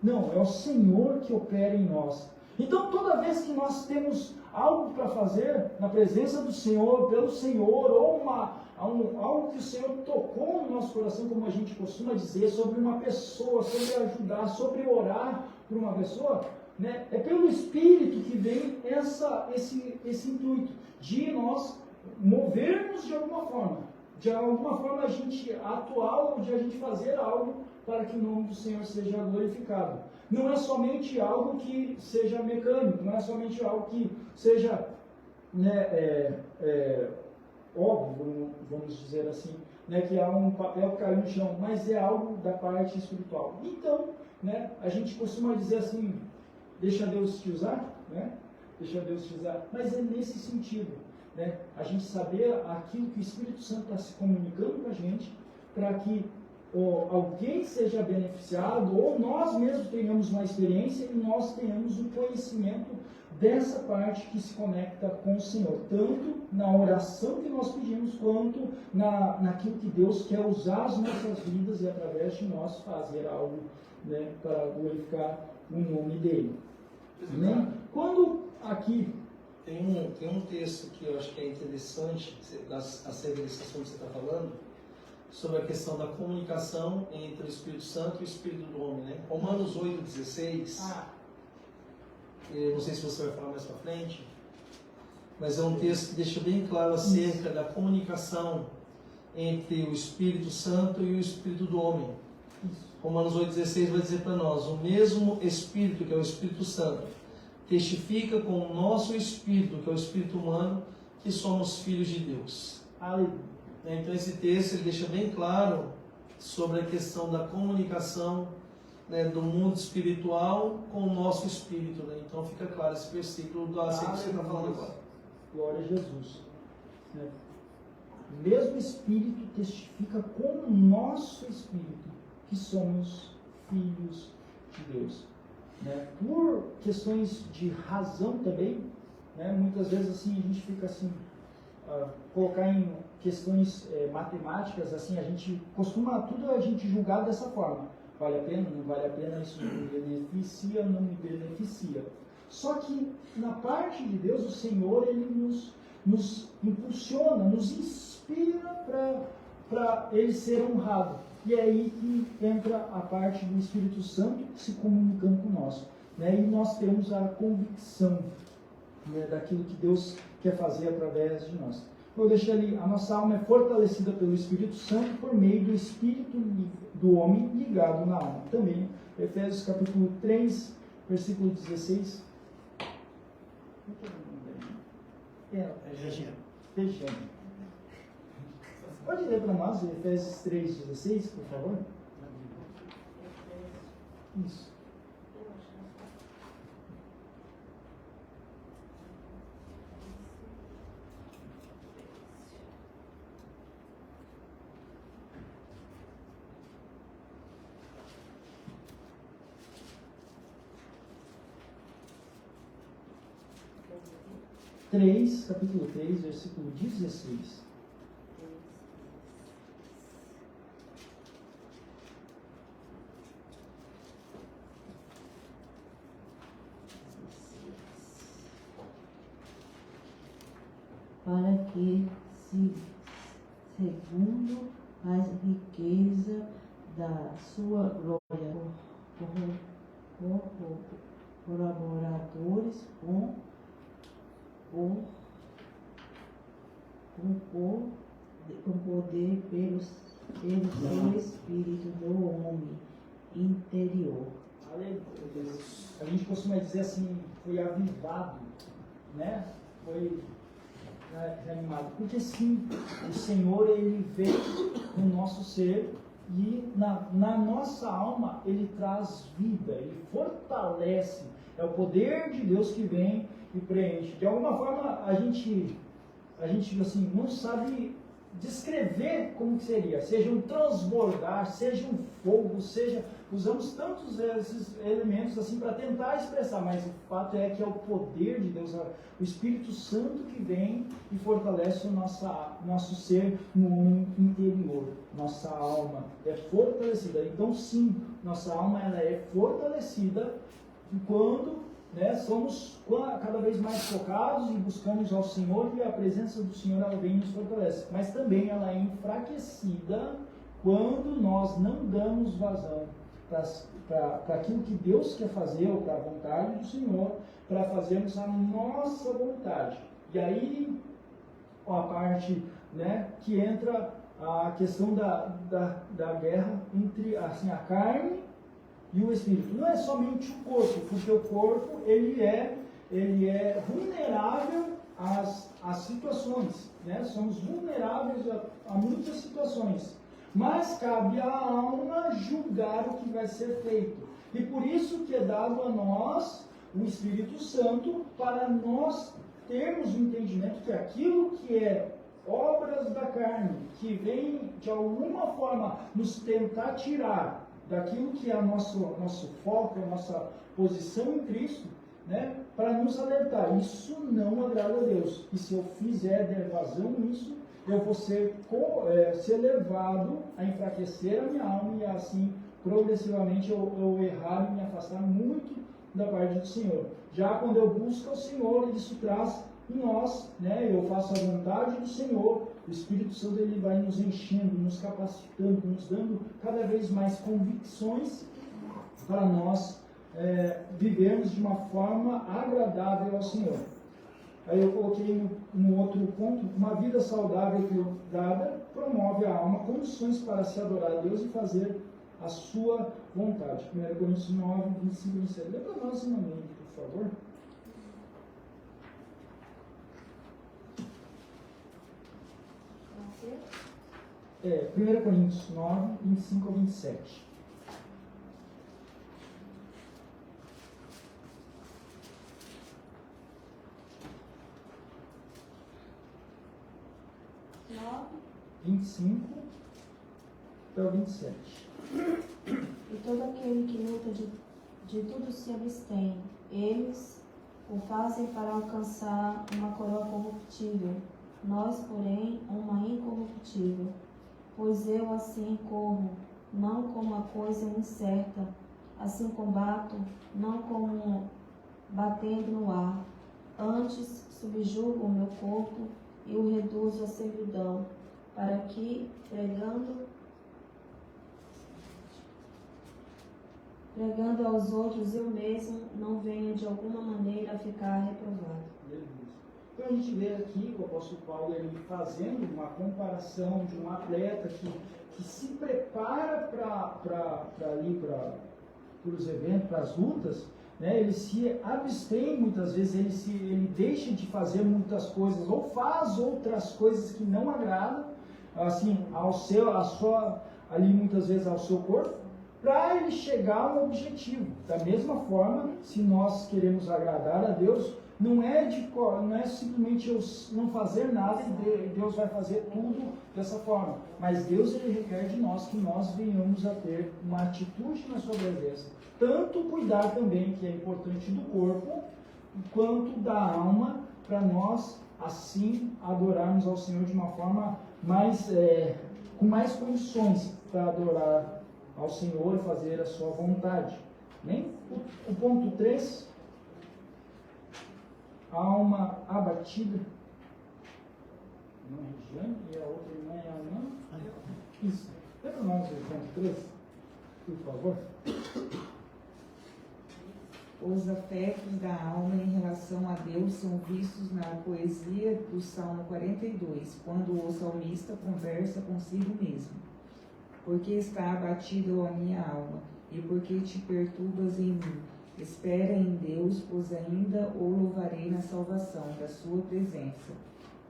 não, é o Senhor que opera em nós. Então, toda vez que nós temos algo para fazer na presença do Senhor, pelo Senhor, ou algo que o Senhor tocou no nosso coração, como a gente costuma dizer, sobre uma pessoa, sobre ajudar, sobre orar por uma pessoa, né? É pelo Espírito que vem esse intuito de nós movermos de alguma forma a gente atuar ou de a gente fazer algo para que o nome do Senhor seja glorificado. Não é somente algo que seja mecânico, não é somente algo que seja, né, óbvio, vamos dizer assim, né, que há um papel que caiu no chão, mas é algo da parte espiritual. Então, né, a gente costuma dizer assim, deixa Deus te usar, né? Deixa Deus te usar, mas é nesse sentido, né? A gente saber aquilo que o Espírito Santo está se comunicando com a gente, para que alguém seja beneficiado, ou nós mesmos tenhamos uma experiência e nós tenhamos um conhecimento dessa parte que se conecta com o Senhor, tanto na oração que nós pedimos, quanto naquilo que Deus quer usar as nossas vidas e através de nós fazer algo, né, para glorificar o nome dele. Né? Quando aqui tem um texto que eu acho que é interessante, a servir desse assunto que você está falando, sobre a questão da comunicação entre o Espírito Santo e o Espírito do homem, né? Romanos 8,16. Eu não sei se você vai falar mais para frente, mas é um texto que deixa bem claro acerca da comunicação entre o Espírito Santo e o Espírito do homem. Romanos 8,16 vai dizer para nós, o mesmo Espírito, que é o Espírito Santo, testifica com o nosso Espírito, que é o Espírito humano, que somos filhos de Deus. Aleluia. Então esse texto ele deixa bem claro sobre a questão da comunicação, né, do mundo espiritual com o nosso espírito, né? Então fica claro esse versículo da que você está falando agora. Glória a Jesus. Né? O mesmo Espírito testifica com o nosso Espírito que somos filhos de Deus. Né? Por questões de razão também, né? Muitas vezes assim a gente fica assim, colocar em questões matemáticas, assim, a gente costuma tudo a gente julgar dessa forma. Vale a pena, não vale a pena, isso me beneficia, não me beneficia. Só que na parte de Deus, o Senhor, Ele nos impulsiona, nos inspira para Ele ser honrado. E é aí que entra a parte do Espírito Santo se comunicando conosco. Né? E nós temos a convicção, né, daquilo que Deus quer fazer através de nós. Eu deixei ali, a nossa alma é fortalecida pelo Espírito Santo por meio do Espírito do homem ligado na alma. Também, Efésios capítulo 3, versículo 16. Vejamos. Pode ler para nós Efésios 3,16, por favor? Isso. Capítulo 3, versículo 16. Para que, segundo a riqueza da sua glória, colaboradores com poder pelo seu espírito do homem interior. Aleluia. A gente costuma dizer assim, foi avivado, né? Foi reanimado. Porque sim, o Senhor, Ele veio no nosso ser e na nossa alma Ele traz vida, Ele fortalece. É o poder de Deus que vem e preenche. De alguma forma, a gente assim, não sabe descrever como que seria. Seja um transbordar, seja um fogo, usamos tantos esses elementos assim para tentar expressar, mas o fato é que é o poder de Deus, o Espírito Santo que vem e fortalece o nosso ser no homem interior. Nossa alma é fortalecida. Então sim, nossa alma ela é fortalecida quando, né, somos cada vez mais focados e buscamos ao Senhor, e a presença do Senhor ela vem e nos fortalece. Mas também ela é enfraquecida quando nós não damos vazão para aquilo que Deus quer fazer, ou para a vontade do Senhor, para fazermos a nossa vontade. E aí a parte, né, que entra a questão da guerra entre assim, a carne e o espírito. Não é somente o corpo, porque o corpo ele é vulnerável às situações, né? Somos vulneráveis a muitas situações, mas cabe à alma julgar o que vai ser feito. E por isso que é dado a nós o Espírito Santo, para nós termos o entendimento que aquilo que é obras da carne, que vem de alguma forma nos tentar tirar daquilo que é nosso foco, a nossa posição em Cristo, né, para nos alertar, isso não agrada a Deus. E se eu der vazão nisso, eu vou ser levado a enfraquecer a minha alma e assim, progressivamente, eu errar e me afastar muito da parte do Senhor. Já quando eu busco o Senhor, isso traz em nós, né, eu faço a vontade do Senhor, o Espírito Santo ele vai nos enchendo, nos capacitando, nos dando cada vez mais convicções para nós vivermos de uma forma agradável ao Senhor. Aí eu coloquei no outro ponto, uma vida saudável e equilibrada promove a alma condições para se adorar a Deus e fazer a sua vontade. 1 Coríntios 9, 25 e 27. Lê para nós, irmão, por favor. É, 1 Coríntios 9, 25 a 27. 25 até o 27. E todo aquele que luta de tudo se abstém. Eles o fazem para alcançar uma coroa corruptível, nós, porém, uma incorruptível. Pois eu assim corro, não como a coisa incerta, assim combato, não como batendo no ar. Antes subjugo o meu corpo e o reduzo à servidão, para que, pregando aos outros, eu mesmo não venha de alguma maneira a ficar reprovado. Então a gente vê aqui o apóstolo Paulo ele fazendo uma comparação de um atleta que se prepara para os eventos, para as lutas, né? Ele se abstém muitas vezes, ele deixa de fazer muitas coisas ou faz outras coisas que não agradam assim ali muitas vezes ao seu corpo, para ele chegar a um objetivo. Da mesma forma, se nós queremos agradar a Deus, não é simplesmente eu não fazer nada e Deus vai fazer tudo dessa forma. Mas Deus ele requer de nós que nós venhamos a ter uma atitude na sua presença. Tanto cuidar também, que é importante, do corpo, quanto da alma, para nós assim adorarmos ao Senhor de uma forma com mais condições para adorar ao Senhor e fazer a sua vontade. Bem? O ponto 3, a alma abatida. Irmã Regiane e a outra irmã é a Ana. Isso. Lê para nós o ponto 3, por favor. Os afetos da alma em relação a Deus são vistos na poesia do Salmo 42, quando o salmista conversa consigo mesmo. Porque está abatida a minha alma, e porque te perturbas em mim. Espera em Deus, pois ainda o louvarei na salvação da sua presença.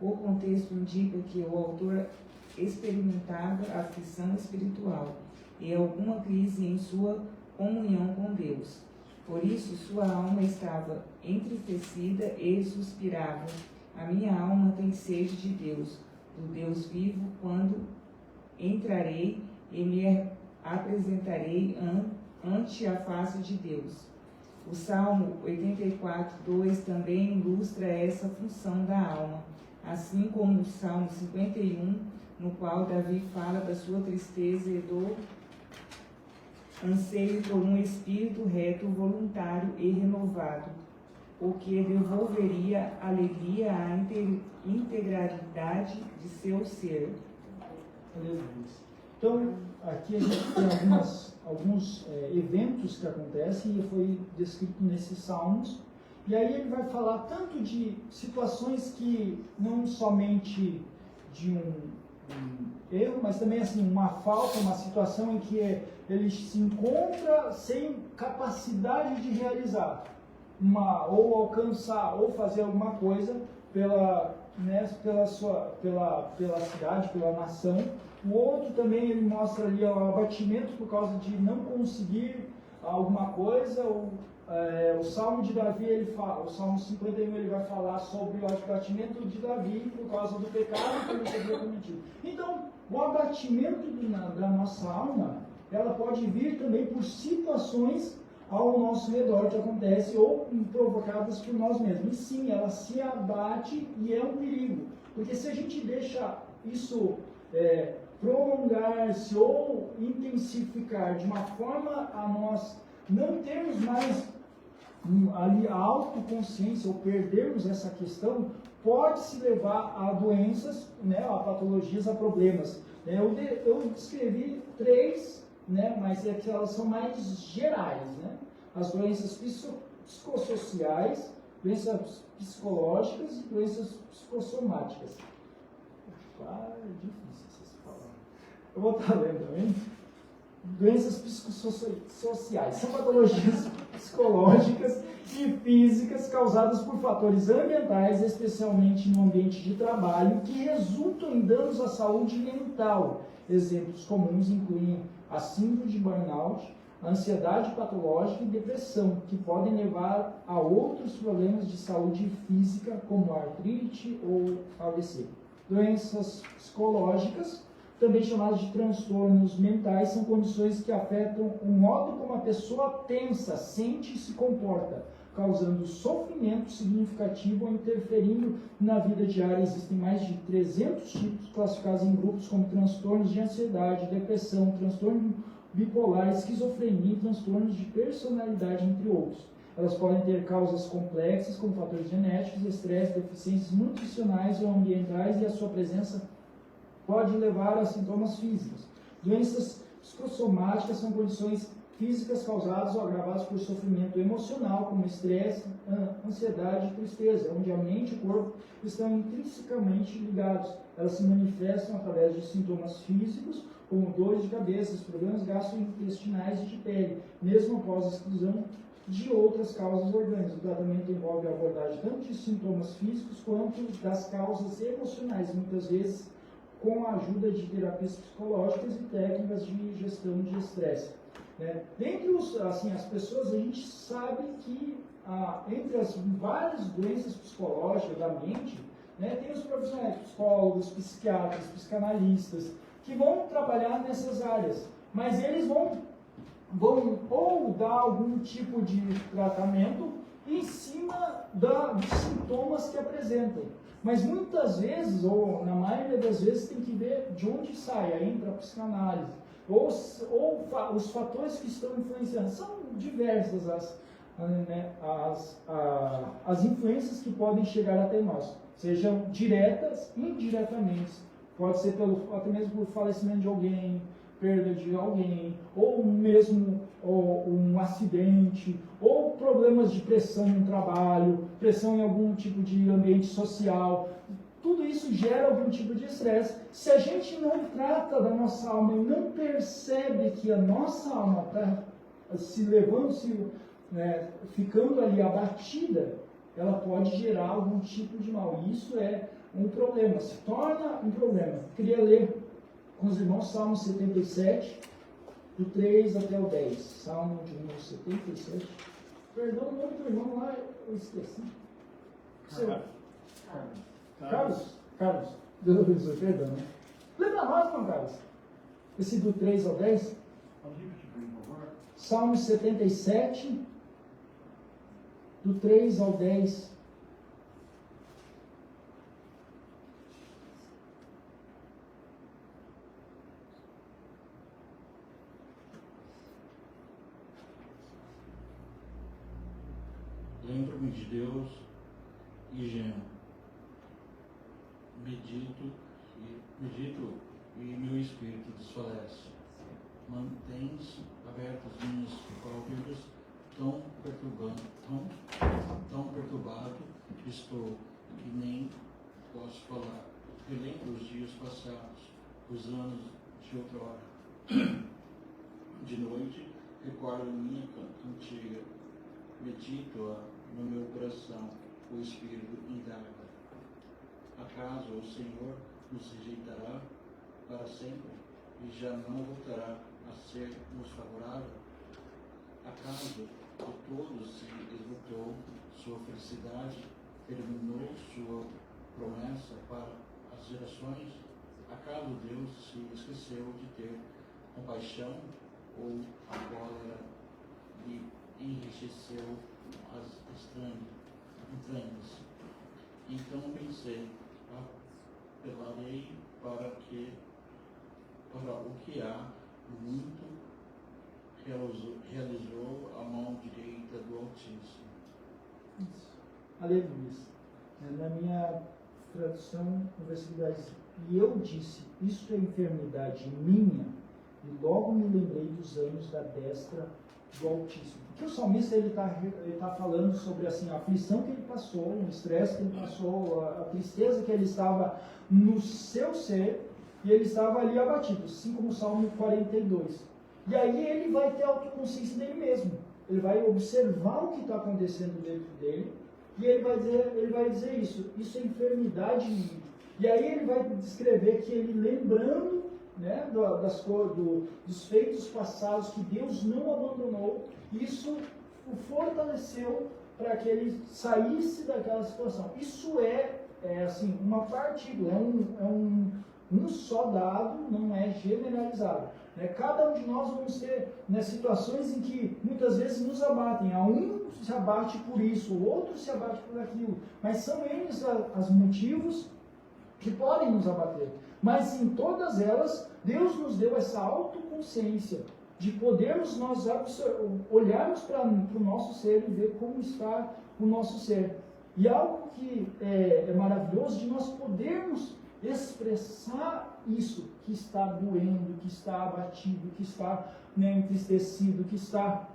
O contexto indica que o autor experimentava aflição espiritual e alguma crise em sua comunhão com Deus. Por isso, sua alma estava entristecida e suspirava. A minha alma tem sede de Deus, do Deus vivo, quando entrarei e me apresentarei ante a face de Deus. O Salmo 84:2 também ilustra essa função da alma, assim como o Salmo 51, no qual Davi fala da sua tristeza e do anseio por um espírito reto, voluntário e renovado, o que devolveria alegria à integralidade de seu ser. Então, aqui a gente tem alguns eventos que acontecem e foi descrito nesses salmos. E aí ele vai falar tanto de situações que não somente de um erro, mas também assim, uma falta, uma situação em que ele se encontra sem capacidade de realizar, ou alcançar, ou fazer alguma coisa pela cidade, pela nação. O outro também ele mostra ali o abatimento por causa de não conseguir alguma coisa. O Salmo de Davi, o Salmo 51, ele vai falar sobre o abatimento de Davi por causa do pecado que ele havia cometido. Então, o abatimento da nossa alma, ela pode vir também por situações ao nosso redor que acontecem ou provocadas por nós mesmos. E sim, ela se abate e é um perigo. Porque se a gente deixa isso prolongar-se ou intensificar de uma forma a nós não termos mais ali a autoconsciência ou perdermos essa questão, pode se levar a doenças, a patologias, a problemas. Eu descrevi 3, mas é que elas são mais gerais. As doenças psicossociais, doenças psicológicas e doenças psicossomáticas. É difícil essas palavras. Eu vou estar lendo também. Doenças psicossociais são patologias psicológicas e físicas causadas por fatores ambientais, especialmente no ambiente de trabalho, que resultam em danos à saúde mental. Exemplos comuns incluem a síndrome de burnout, a ansiedade patológica e depressão, que podem levar a outros problemas de saúde física, como artrite ou AVC. Doenças psicológicas, também chamadas de transtornos mentais, são condições que afetam o modo como a pessoa pensa, sente e se comporta, causando sofrimento significativo ou interferindo na vida diária. Existem mais de 300 tipos classificados em grupos como transtornos de ansiedade, depressão, transtorno bipolar, esquizofrenia e transtornos de personalidade, entre outros. Elas podem ter causas complexas, como fatores genéticos, estresse, deficiências nutricionais ou ambientais, e a sua presença pode levar a sintomas físicos. Doenças psicossomáticas são condições físicas causadas ou agravadas por sofrimento emocional, como estresse, ansiedade e tristeza, onde a mente e o corpo estão intrinsecamente ligados. Elas se manifestam através de sintomas físicos, como dores de cabeça, problemas gastrointestinais e de pele, mesmo após a exclusão de outras causas orgânicas. O tratamento envolve a abordagem tanto de sintomas físicos quanto das causas emocionais, muitas vezes com a ajuda de terapias psicológicas e técnicas de gestão de estresse. Dentre as pessoas, a gente sabe que entre as várias doenças psicológicas da mente, tem os profissionais, psicólogos, psiquiatras, psicanalistas, que vão trabalhar nessas áreas, mas eles vão ou dar algum tipo de tratamento em cima dos sintomas que apresentam. Mas muitas vezes, ou na maioria das vezes, tem que ver de onde sai, aí entra a psicanálise, ou os fatores que estão influenciando. São diversas as influências que podem chegar até nós, sejam diretas, indiretamente. Pode ser até mesmo por falecimento de alguém, perda de alguém, ou mesmo um acidente, ou problemas de pressão no trabalho, pressão em algum tipo de ambiente social. Tudo isso gera algum tipo de estresse. Se a gente não trata da nossa alma e não percebe que a nossa alma está se levando, ficando ali abatida, ela pode gerar algum tipo de mal. E isso é um problema, se torna um problema. Queria ler com os irmãos Salmo 77, do 3 até o 10. Salmo de número 77. Perdão, o nome do irmão lá, eu esqueci. Carlos. Deus abençoe, perdão. Lembra nós, irmão Carlos? Esse do 3 ao 10? Salmo 77, do 3 ao 10. Lembro-me de Deus e gemo. Medito e meu espírito desfalece. Mantém-se abertas minhas pálpebras, tão perturbado estou que nem posso falar. Relembro os dias passados, os anos de outrora. De noite, recordo minha cantiga. Medito-a no meu coração, o Espírito indaga. Acaso o Senhor nos rejeitará para sempre e já não voltará a ser-nos favorável? Acaso de todos se esgotou sua felicidade, terminou sua promessa para as gerações? Acaso Deus se esqueceu de ter compaixão ou a cólera lhe enriqueceu as entranhas? Então pensei, apelarei para o que há muito realizou a mão direita do Altíssimo. Isso. Aleluia. Na minha tradução, no versículo 10, e eu disse, isso é enfermidade minha, e logo me lembrei dos anos da destra do Altíssimo. Porque o salmista ele tá falando sobre assim, a aflição que ele passou, o estresse que ele passou, a tristeza que ele estava no seu ser, e ele estava ali abatido, assim como o Salmo 42. E aí ele vai ter autoconsciência dele mesmo. Ele vai observar o que está acontecendo dentro dele, e ele vai dizer isso é enfermidade minha. E aí ele vai descrever que ele lembrando dos feitos passados, que Deus não abandonou, isso o fortaleceu para que ele saísse daquela situação. Isso é assim, uma partida, um só dado, não é generalizado. Né? Cada um de nós vamos ter, né, situações em que muitas vezes nos abatem. Um se abate por isso, o outro se abate por aquilo. Mas são eles os motivos que podem nos abater. Mas em todas elas, Deus nos deu essa autoconsciência de podermos nós olharmos para o nosso ser e ver como está o nosso ser. E algo que é maravilhoso de nós podermos expressar isso que está doendo, que está abatido, que está, né, entristecido, que está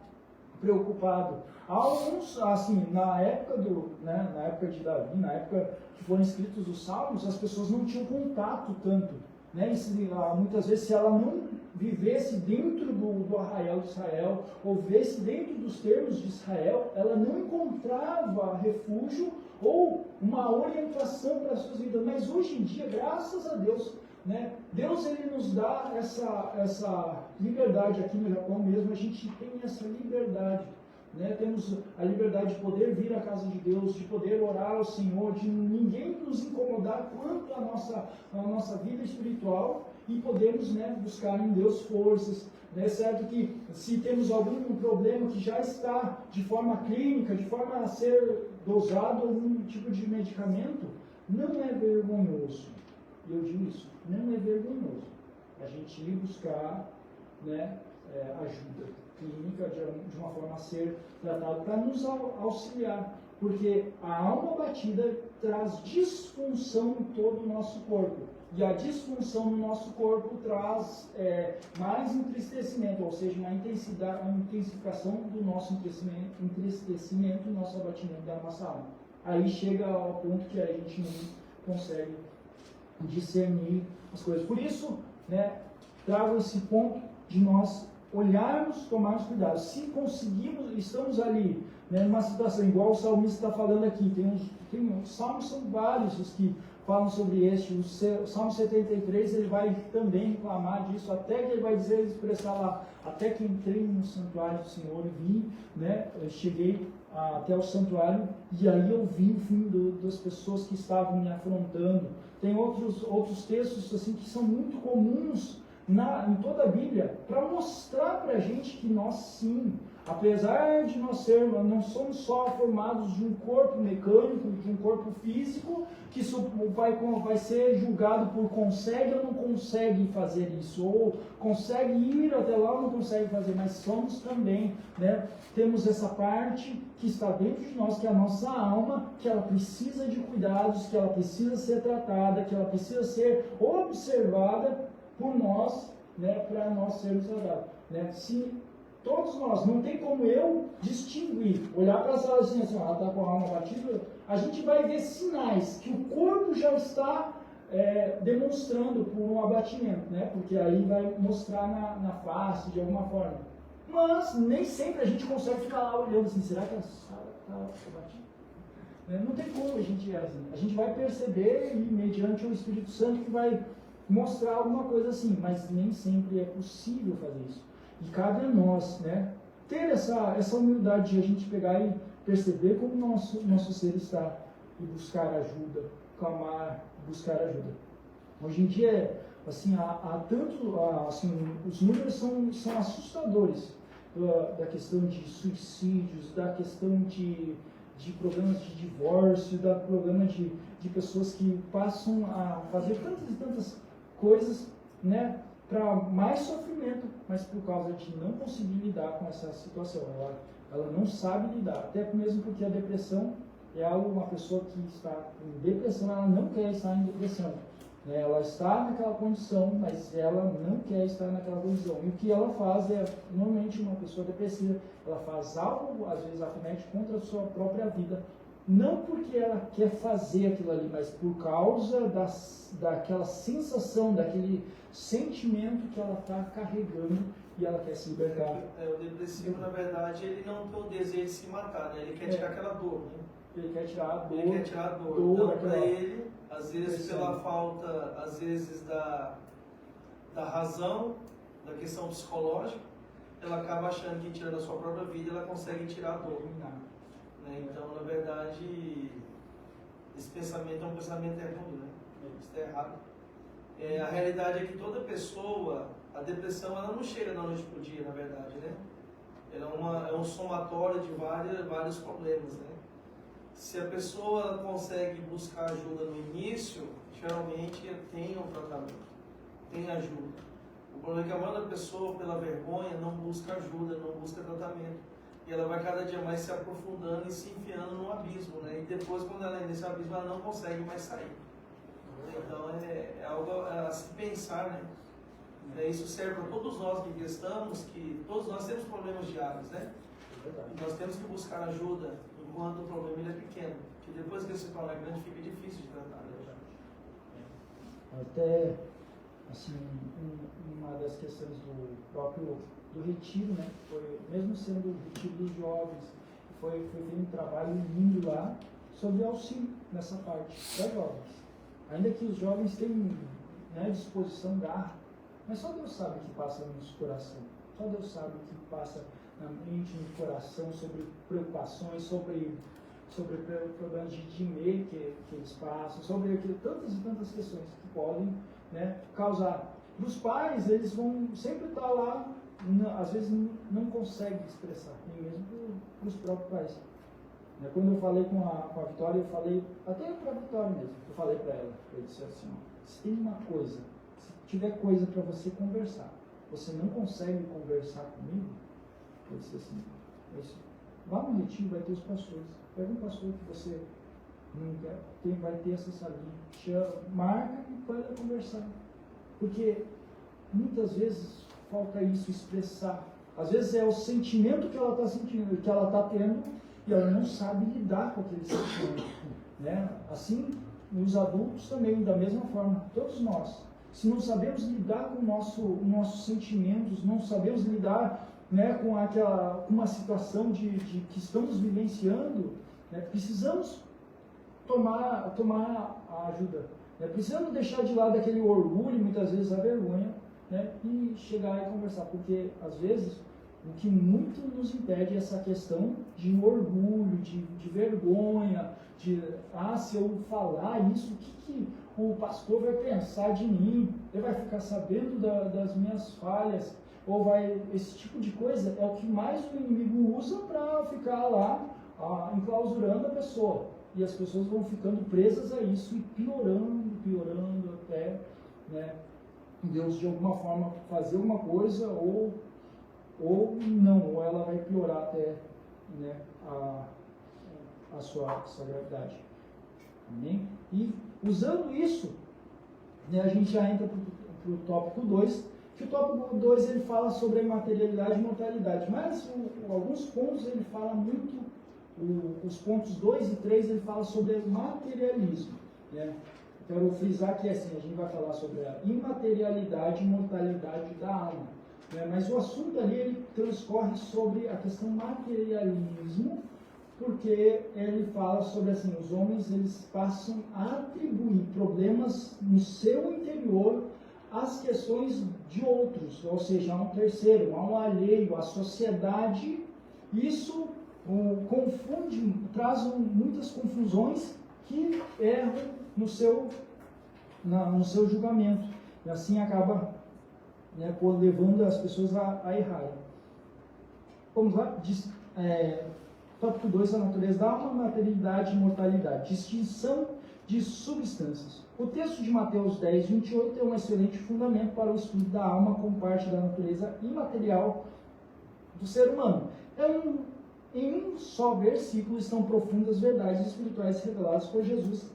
preocupado. Alguns, assim, na época de Davi, na época que foram escritos os Salmos, as pessoas não tinham contato tanto, né? Muitas vezes, se ela não vivesse dentro do arraial de Israel, ou vivesse dentro dos termos de Israel, ela não encontrava refúgio ou uma orientação para as suas vidas. Mas hoje em dia, graças a Deus, né, Deus ele nos dá essa liberdade. Aqui no Japão mesmo, a gente tem essa liberdade. Né? Temos a liberdade de poder vir à casa de Deus, de poder orar ao Senhor, de ninguém nos incomodar quanto à nossa vida espiritual, e podemos, né, buscar em Deus forças. É certo que se temos algum problema que já está de forma clínica, de forma a ser dosado algum tipo de medicamento, não é vergonhoso. E eu digo isso, não é vergonhoso a gente ir buscar, né, ajuda clínica de uma forma a ser tratado para nos auxiliar, porque a alma abatida traz disfunção em todo o nosso corpo, e a disfunção no nosso corpo traz mais entristecimento, ou seja, uma intensificação do nosso entristecimento, do nosso abatimento da nossa alma. Aí chega ao ponto que a gente não consegue discernir as coisas. Por isso, né, trago esse ponto de nós olharmos, tomarmos cuidado. Se conseguimos, estamos ali, né, numa situação igual o salmista está falando aqui, os salmos são vários os que falam sobre este. O Salmo 73 ele vai também reclamar disso, até que ele vai expressar lá, até que entrei no santuário do Senhor e vi, né, cheguei até o santuário e aí eu vi o fim das pessoas que estavam me afrontando. Tem outros textos assim que são muito comuns em toda a Bíblia, para mostrar para a gente que nós sim, apesar de nós não somos só formados de um corpo mecânico, de um corpo físico, que isso vai ser julgado por consegue ou não consegue fazer isso, ou consegue ir até lá ou não consegue fazer, mas somos também, né, temos essa parte que está dentro de nós, que é a nossa alma, que ela precisa de cuidados, que ela precisa ser tratada, que ela precisa ser observada por nós, né, para nós sermos saudáveis. Né? Se todos nós, não tem como eu distinguir, olhar para ela assim, ela está com a alma batida, a gente vai ver sinais que o corpo já está demonstrando por um abatimento, né? Porque aí vai mostrar na face de alguma forma. Mas nem sempre a gente consegue ficar lá olhando assim, será que ela está abatida? Não tem como a gente ir assim. A gente vai perceber, e mediante o Espírito Santo que vai mostrar alguma coisa assim, mas nem sempre é possível fazer isso. E cabe a nós, né, ter essa humildade de a gente pegar e perceber como nosso ser está e buscar ajuda, clamar, buscar ajuda. Hoje em dia, assim, há tanto, assim, os números são assustadores da questão de suicídios, da questão de problemas de divórcio, da problema de pessoas que passam a fazer tantas e tantas coisas, né, para mais sofrimento, mas por causa de não conseguir lidar com essa situação. Ela não sabe lidar, até mesmo porque a depressão é algo, uma pessoa que está em depressão, ela não quer estar em depressão. Né? Ela está naquela condição, mas ela não quer estar naquela condição. E o que ela faz normalmente uma pessoa depressiva, ela faz algo, às vezes acomete contra a sua própria vida, não porque ela quer fazer aquilo ali, mas por causa daquela sensação, daquele sentimento que ela está carregando e ela quer se libertar. O depressivo, na verdade, ele não tem o desejo de se matar, né? Ele quer tirar aquela dor, né? Ele quer tirar a dor. Ele quer tirar a dor. Então, para ele, às vezes pela falta, às vezes da razão, da questão psicológica, ela acaba achando que tirando a sua própria vida, ela consegue tirar a dor. Né? Então, na verdade, pensamento é um pensamento errôneo, né? Isso está errado. A realidade é que toda pessoa, a depressão, ela não chega da noite para o dia, na verdade, né? Ela é um somatório de vários problemas, né? Se a pessoa consegue buscar ajuda no início, geralmente tem um tratamento, tem ajuda. O problema é que a maioria da pessoa, pela vergonha, não busca ajuda, não busca tratamento. E ela vai cada dia mais se aprofundando e se enfiando no abismo, né? E depois, quando ela é nesse abismo, ela não consegue mais sair. Então, é algo a se pensar, né? Isso serve para todos nós que estamos, que todos nós temos problemas diários, né? E nós temos que buscar ajuda enquanto o problema ele é pequeno. Porque depois que ele se torna grande, fica difícil de tratar. Até, assim, uma das questões do próprio retiro, né? Foi, mesmo sendo o retiro dos jovens, foi feito um trabalho lindo lá sobre auxílio nessa parte das jovens. Ainda que os jovens tenham, né, disposição, garra, mas só Deus sabe o que passa no nosso coração. Só Deus sabe o que passa na mente, no coração, sobre preocupações, sobre problemas de dinheiro que eles passam, sobre tantas e tantas questões que podem, né, causar. Para os pais, eles vão sempre estar lá, às vezes não conseguem expressar, nem mesmo para os próprios pais. Quando eu falei com a Vitória, eu falei, até para a Vitória mesmo, eu falei para ela, eu disse assim, ó, se tem uma coisa, se tiver coisa para você conversar, você não consegue conversar comigo, eu disse assim, vá no retiro, vai ter os pastores, pega um pastor que você não quer, vai ter essa salinha, marca e vai lá conversar, porque muitas vezes falta isso, expressar, às vezes é o sentimento que ela está sentindo, que ela está tendo, e ela não sabe lidar com aquele sentimento, né? Assim, os adultos também, da mesma forma, todos nós, se não sabemos lidar com nossos sentimentos, não sabemos lidar, né, com uma situação de que estamos vivenciando, né, precisamos tomar a ajuda, né? Precisamos deixar de lado aquele orgulho, muitas vezes a vergonha, né, e chegar e conversar, porque às vezes o que muito nos impede é essa questão de orgulho, de vergonha, se eu falar isso, o que o pastor vai pensar de mim? Ele vai ficar sabendo das minhas falhas? Esse tipo de coisa é o que mais o inimigo usa para ficar lá enclausurando a pessoa. E as pessoas vão ficando presas a isso e piorando até, né, Deus de alguma forma fazer uma coisa ou não, ou ela vai piorar até, né, a sua gravidade. Amém? E usando isso, né, a gente já entra para o tópico 2, que o tópico 2 ele fala sobre a materialidade e mortalidade, mas alguns pontos ele fala muito, os pontos 2 e 3 ele fala sobre o materialismo, né? Então eu vou frisar que assim, a gente vai falar sobre a imaterialidade e mortalidade da alma, né? Mas o assunto ali ele transcorre sobre a questão materialismo, porque ele fala sobre assim, os homens eles passam a atribuir problemas no seu interior às questões de outros, ou seja, a um terceiro, a um alheio, à sociedade. Isso confunde, traz muitas confusões que erram no seu julgamento, e assim acaba, né, levando as pessoas a errarem. Vamos lá? Tópico 2, a natureza da alma, materialidade e mortalidade. Distinção de substâncias. O texto de Mateus 10, 28 é um excelente fundamento para o estudo da alma como parte da natureza imaterial do ser humano. Em um só versículo estão profundas verdades espirituais reveladas por Jesus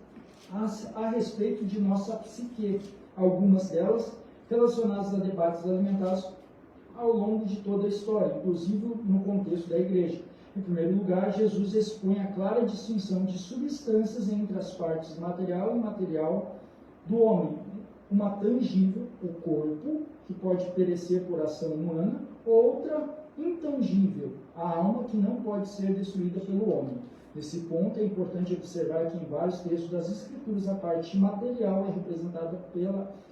a respeito de nossa psique, algumas delas relacionadas a debates alimentares ao longo de toda a história, inclusive no contexto da igreja. Em primeiro lugar, Jesus expõe a clara distinção de substâncias entre as partes material e imaterial do homem. Uma tangível, o corpo, que pode perecer por ação humana, outra intangível, a alma, que não pode ser destruída pelo homem. Nesse ponto, é importante observar que em vários textos das Escrituras a parte material é representada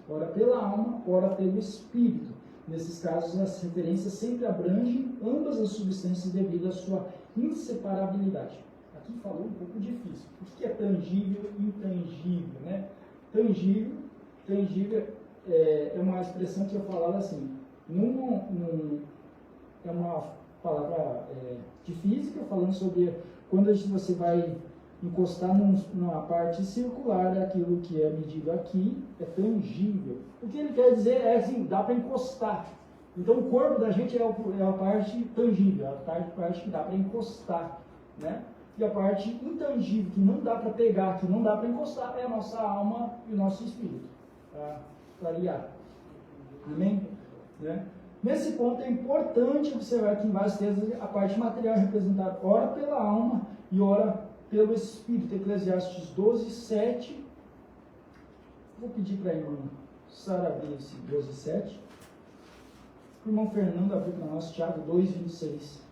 ora pela alma, ora pelo espírito. Nesses casos, as referências sempre abrangem ambas as substâncias devido à sua inseparabilidade. aqui falou um pouco difícil. O que é tangível e intangível, né? Tangível é uma expressão que eu falava assim, é uma palavra de física, falando sobre quando você vai encostar numa parte circular daquilo que é medido aqui, é tangível. O que ele quer dizer é assim, dá para encostar. Então o corpo da gente é a parte tangível, a parte que dá para encostar, né? E a parte intangível, que não dá para pegar, que não dá para encostar, é a nossa alma e o nosso espírito, para aliar. Amém? Né? Nesse ponto é importante observar que em vários textos a parte material é representada ora pela alma e ora pelo espírito. Eclesiastes 12, 7. Vou pedir para a irmã Sara abrir esse 12, 7. O irmão Fernando abriu para nós Tiago 2, 26.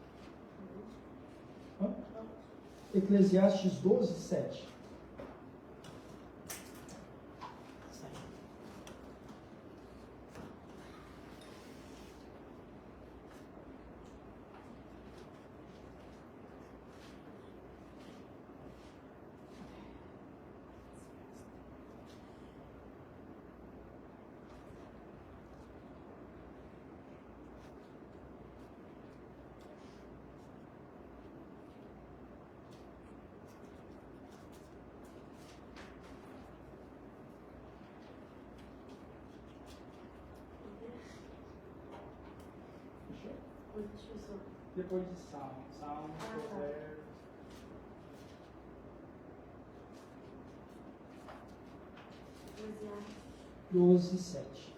Eclesiastes 12, 7. Depois de Salmo. Salmo, Provérbios. 12, 7.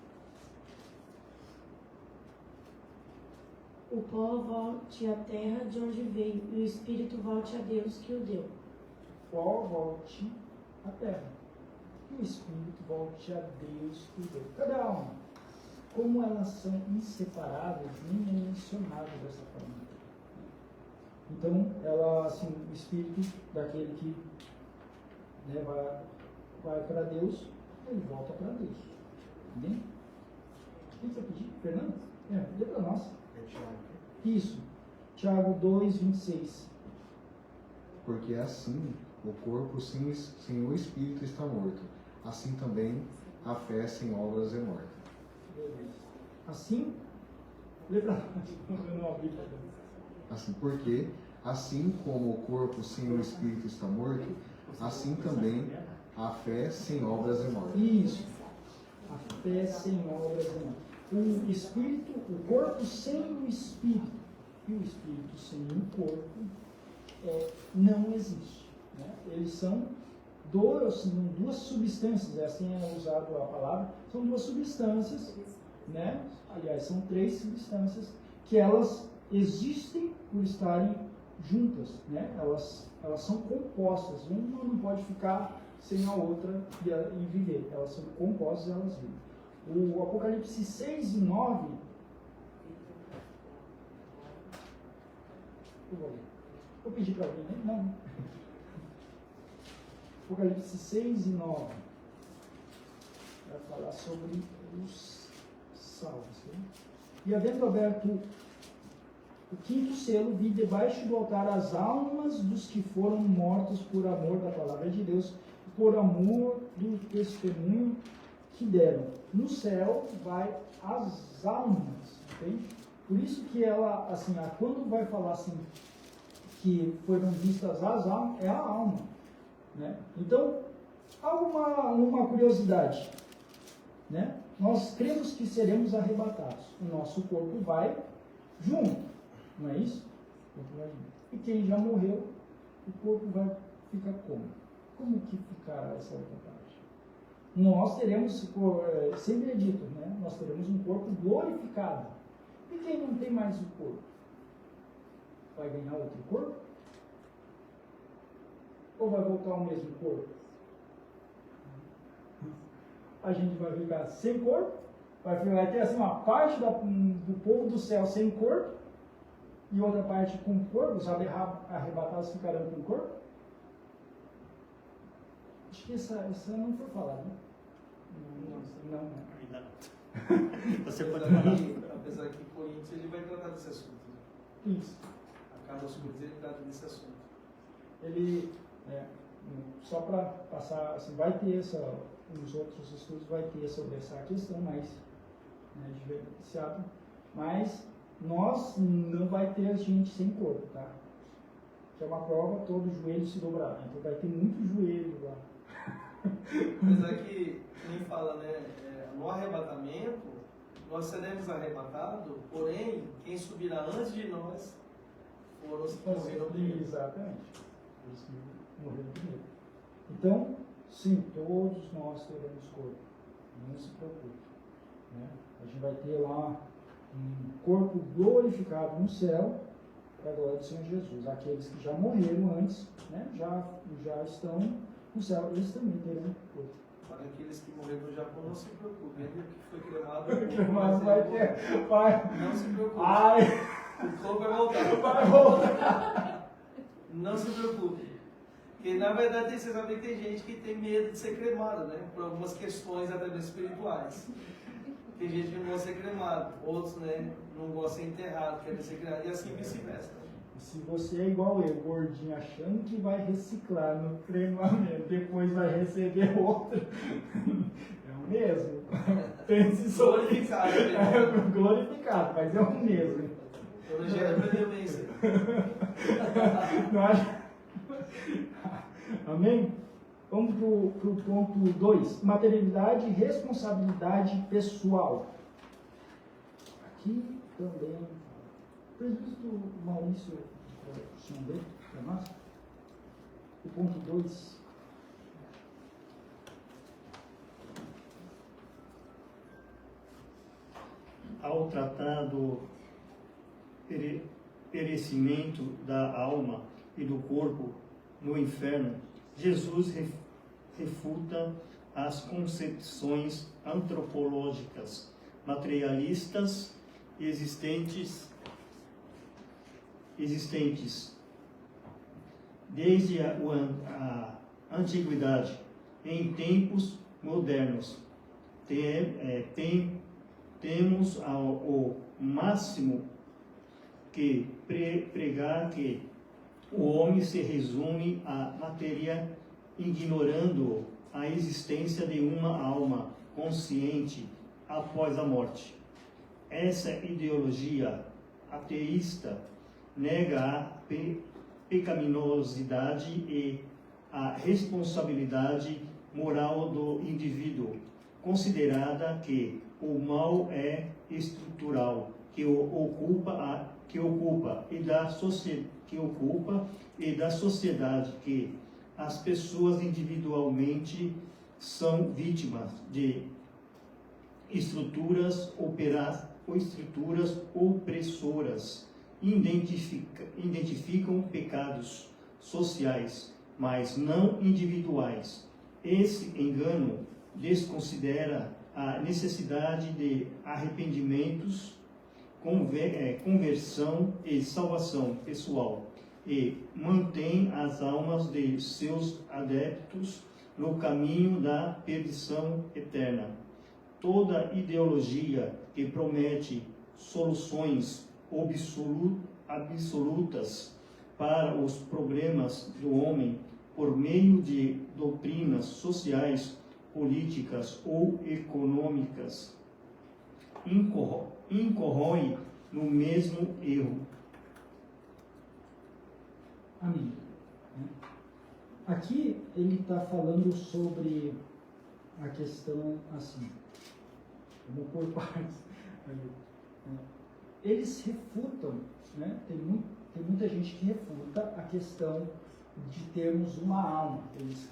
O pó volte à terra de onde veio, e o espírito volte a Deus que o deu. O pó volte à terra, e o espírito volte a Deus que o deu. Cadê a alma? Como elas são inseparáveis, nem é mencionado dessa forma. Então, ela, assim, o espírito daquele que, né, vai para Deus, ele volta para Deus. Entende? O que você pediu, Fernando? Dê para nós. Isso. Tiago 2, 26. Porque assim o corpo sem o espírito está morto. Assim também a fé sem obras é morta. Assim, lê para nós. Eu não abri. Assim, porque, assim como o corpo sem o espírito está morto, assim também a fé sem obras é morta. Isso. A fé sem obras é morta. O espírito, o corpo sem o espírito e o espírito sem o corpo não existe. Né? Eles são duas substâncias, assim é usado a palavra, são duas substâncias, né? Aliás, são três substâncias que elas existem por estarem juntas, né? Elas são compostas, uma não pode ficar sem a outra e viver, elas são compostas e elas vivem. O Apocalipse 6 e 9, vou pedir para alguém, né? Não. Apocalipse 6 e 9 vai falar sobre os salvos. Né? E havendo aberto o quinto selo, vi debaixo do altar as almas dos que foram mortos por amor da palavra de Deus, por amor do testemunho que deram. No céu vai as almas, entende? Por isso que ela, assim, quando vai falar assim, que foram vistas as almas, é a alma. Né? Então, há uma curiosidade. Né? Nós cremos que seremos arrebatados. O nosso corpo vai junto, não é isso? O corpo vai junto. E quem já morreu, o corpo vai ficar como? Como que ficará essa outra parte? Nós teremos, sempre é dito, né? Nós teremos um corpo glorificado. E quem não tem mais o corpo? Vai ganhar outro corpo? Ou vai voltar ao mesmo corpo? A gente vai ficar sem corpo, vai ter assim uma parte do povo do céu sem corpo e outra parte com corpo, os arrebatados ficarão com corpo? Acho que essa não foi falada, né? Não. Ainda não. Você pode falar. Apesar que Coríntios ele vai tratar desse assunto. Isso. A Carta aos Coríntios ele trata desse assunto. ele, só para passar, assim, vai ter nos outros estudos vai ter sobre essa questão mais diferenciada, mas nós não vai ter gente sem corpo, tá? Que é uma prova, todo joelho se dobrará. Então vai ter muito joelho lá. Mas é que, quem fala, né, no arrebatamento, nós seremos arrebatados, porém, quem subirá antes de nós foram os que morreram primeiro. Exatamente. Os que morreram primeiro. Então, sim, todos nós teremos corpo. Não se preocupe. Né? A gente vai ter lá um corpo glorificado no céu, para a glória do Senhor Jesus. Aqueles que já morreram antes, né, já estão no céu, eles também terão corpo. Para aqueles que morreram no Japão, não se preocupe. Ainda que foi cremado, Cremado vai ter. Vai. Não se preocupe. Ai. O corpo vai voltar. Vai voltar. Não se preocupe. Porque, na verdade, você sabe que tem gente que tem medo de ser cremado, né? Por algumas questões até mesmo espirituais. Tem gente que não gosta de ser cremado. Outros, né, não gostam de ser enterrado, querem ser cremado. E assim vice-versa. Se você é igual eu, gordinho, achando que vai reciclar no cremamento, depois vai receber outro, é o mesmo. Pense sobre isso. Glorificado. Glorificado, mas é o mesmo. Eu não já aprendeu bem isso. Não acha? Amém? Vamos para o ponto 2. Materialidade e responsabilidade pessoal. Aqui também. Presbítero Maurício, o senhor dele, para nós. O ponto 2. Ao tratar do perecimento da alma e do corpo no inferno, Jesus refuta as concepções antropológicas materialistas existentes desde a antiguidade. Em tempos modernos, temos o máximo que pregar que o homem se resume à matéria, ignorando a existência de uma alma consciente após a morte. Essa ideologia ateísta nega a pecaminosidade e a responsabilidade moral do indivíduo, considerada que o mal é estrutural, que ocupa e da sociedade, que as pessoas individualmente são vítimas de estruturas opressoras, identificam pecados sociais, mas não individuais. Esse engano desconsidera a necessidade de arrependimentos, conversão e salvação pessoal, e mantém as almas de seus adeptos no caminho da perdição eterna. Toda ideologia que promete soluções absolutas para os problemas do homem por meio de doutrinas sociais, políticas ou econômicas incorre no mesmo erro. Amém. Aqui ele está falando sobre a questão assim, vamos por partes. Eles refutam, né? Tem muita gente que refuta a questão de termos uma alma. Eles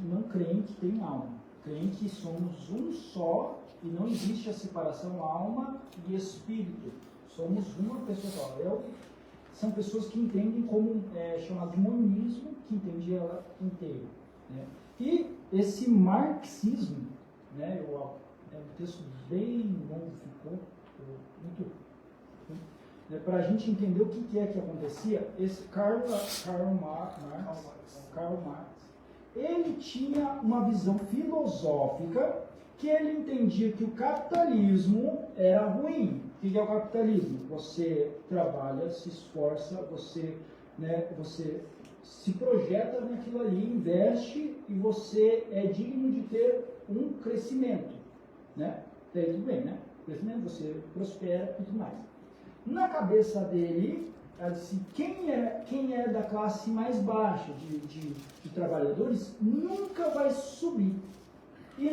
não creem que tem alma. Creem que somos um só e não existe a separação alma e espírito. Somos uma pessoa só. São pessoas que entendem como chamado de monismo, que entende ela inteira. Né? E esse marxismo, né? É um texto bem longo, ficou muito. Para a gente entender o que é que acontecia, esse Karl Marx, ele tinha uma visão filosófica que ele entendia que o capitalismo era ruim. O que é o capitalismo? Você trabalha, se esforça, você se projeta naquilo ali, investe e você é digno de ter um crescimento, né? Daí tudo bem, né? Crescimento, você prospera e tudo mais. Na cabeça dele, assim, quem é da classe mais baixa de trabalhadores nunca vai subir. E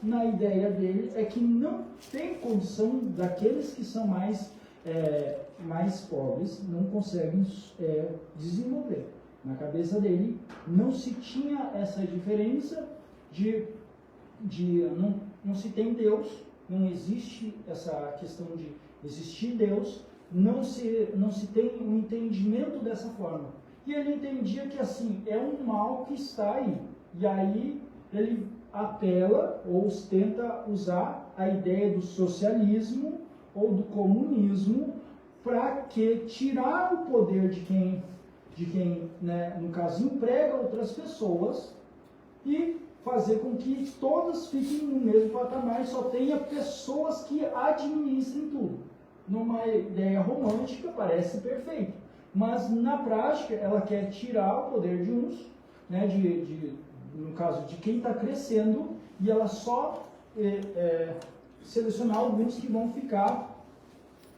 na ideia dele é que não tem condição daqueles que são mais pobres, não conseguem desenvolver. Na cabeça dele não se tinha essa diferença não se tem Deus, não existe essa questão de existir Deus, não se tem um entendimento dessa forma. E ele entendia que assim, é um mal que está aí. E aí ele apela ou tenta usar a ideia do socialismo ou do comunismo para que tirar o poder de quem né, no caso, emprega outras pessoas e fazer com que todas fiquem no mesmo patamar e só tenha pessoas que administrem tudo. Numa ideia romântica parece perfeito, mas na prática ela quer tirar o poder de uns, né, no caso de quem está crescendo, e ela só selecionar alguns que vão ficar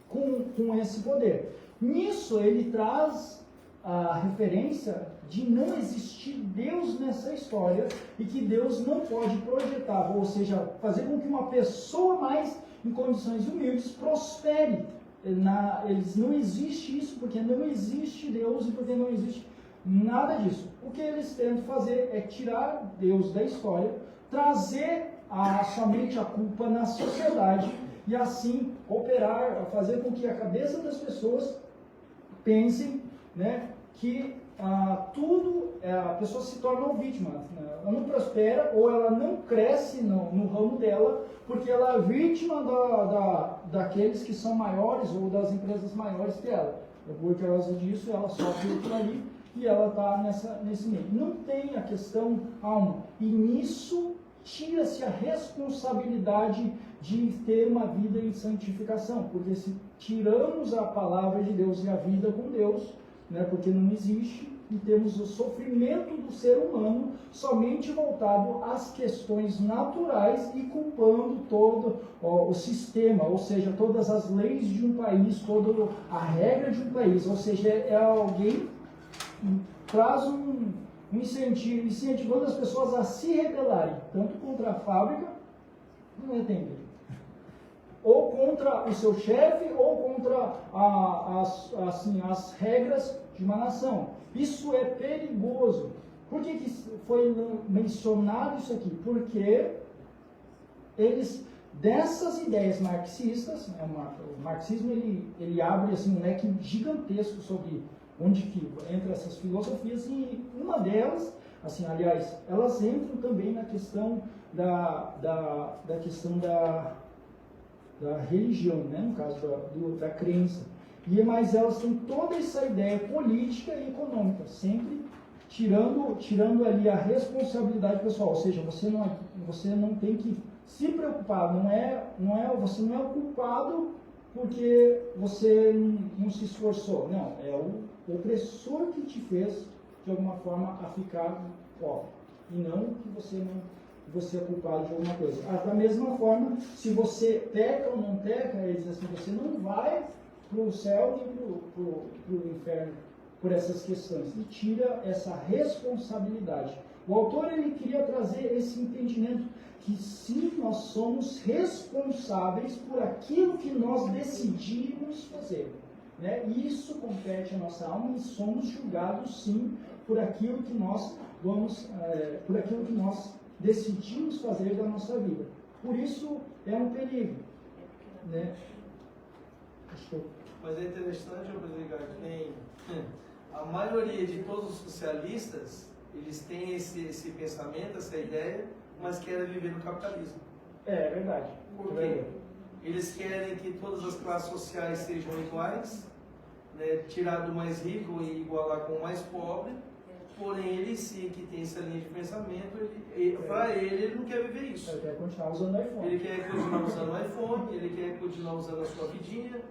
com esse poder. Nisso ele traz a referência de não existir Deus nessa história e que Deus não pode projetar, ou seja, fazer com que uma pessoa mais em condições humildes prospere. Eles não existe isso porque não existe Deus e porque não existe nada disso. O que eles tentam fazer é tirar Deus da história, trazer somente a culpa na sociedade e assim operar, fazer com que a cabeça das pessoas pensem, né, que a pessoa se torna vítima, né? Ela não prospera ou ela não cresce no ramo dela porque ela é vítima daqueles que são maiores ou das empresas maiores que ela. Por causa disso ela sofre aquilo ali e ela está nesse meio. Não tem a questão alma. E nisso tira-se a responsabilidade de ter uma vida em santificação, porque se tiramos a palavra de Deus e a vida com Deus, né, porque não existe, e temos o sofrimento do ser humano somente voltado às questões naturais e culpando todo o sistema, ou seja, todas as leis de um país, toda a regra de um país, ou seja, alguém traz um incentivo, incentivando as pessoas a se rebelarem, tanto contra a fábrica, não entende, ou contra o seu chefe, ou contra as regras de uma nação. Isso é perigoso. Por que foi mencionado isso aqui? Porque eles, dessas ideias marxistas, o marxismo ele abre assim, um leque gigantesco sobre onde que entra essas filosofias, e uma delas, assim, aliás, elas entram também na questão da questão da religião, né? No caso da crença. Mas elas têm toda essa ideia política e econômica, sempre tirando ali a responsabilidade pessoal. Ou seja, você não tem que se preocupar, você não é o culpado porque você não se esforçou. Não, é o opressor que te fez, de alguma forma, a ficar pobre. E não que você é culpado de alguma coisa. Da mesma forma, se você peca ou não peca, ele diz assim, você não vai para o céu nem para o inferno por essas questões. E tira essa responsabilidade. O autor ele queria trazer esse entendimento que sim, nós somos responsáveis por aquilo que nós decidimos fazer. Né? Isso compete à nossa alma e somos julgados sim por aquilo que nós decidimos fazer da nossa vida. Por isso é um perigo. Né? Mas é interessante observar que nem a maioria de todos os socialistas, eles têm esse pensamento, essa ideia, mas querem viver no capitalismo. É verdade. Por quê? Eles querem que todas as classes sociais sejam iguais, né, tirar do mais rico e igualar com o mais pobre, porém ele sim que tem essa linha de pensamento, para ele não quer viver isso. Ele quer continuar usando o iPhone. Ele quer continuar usando o iPhone, ele quer continuar usando a sua vidinha.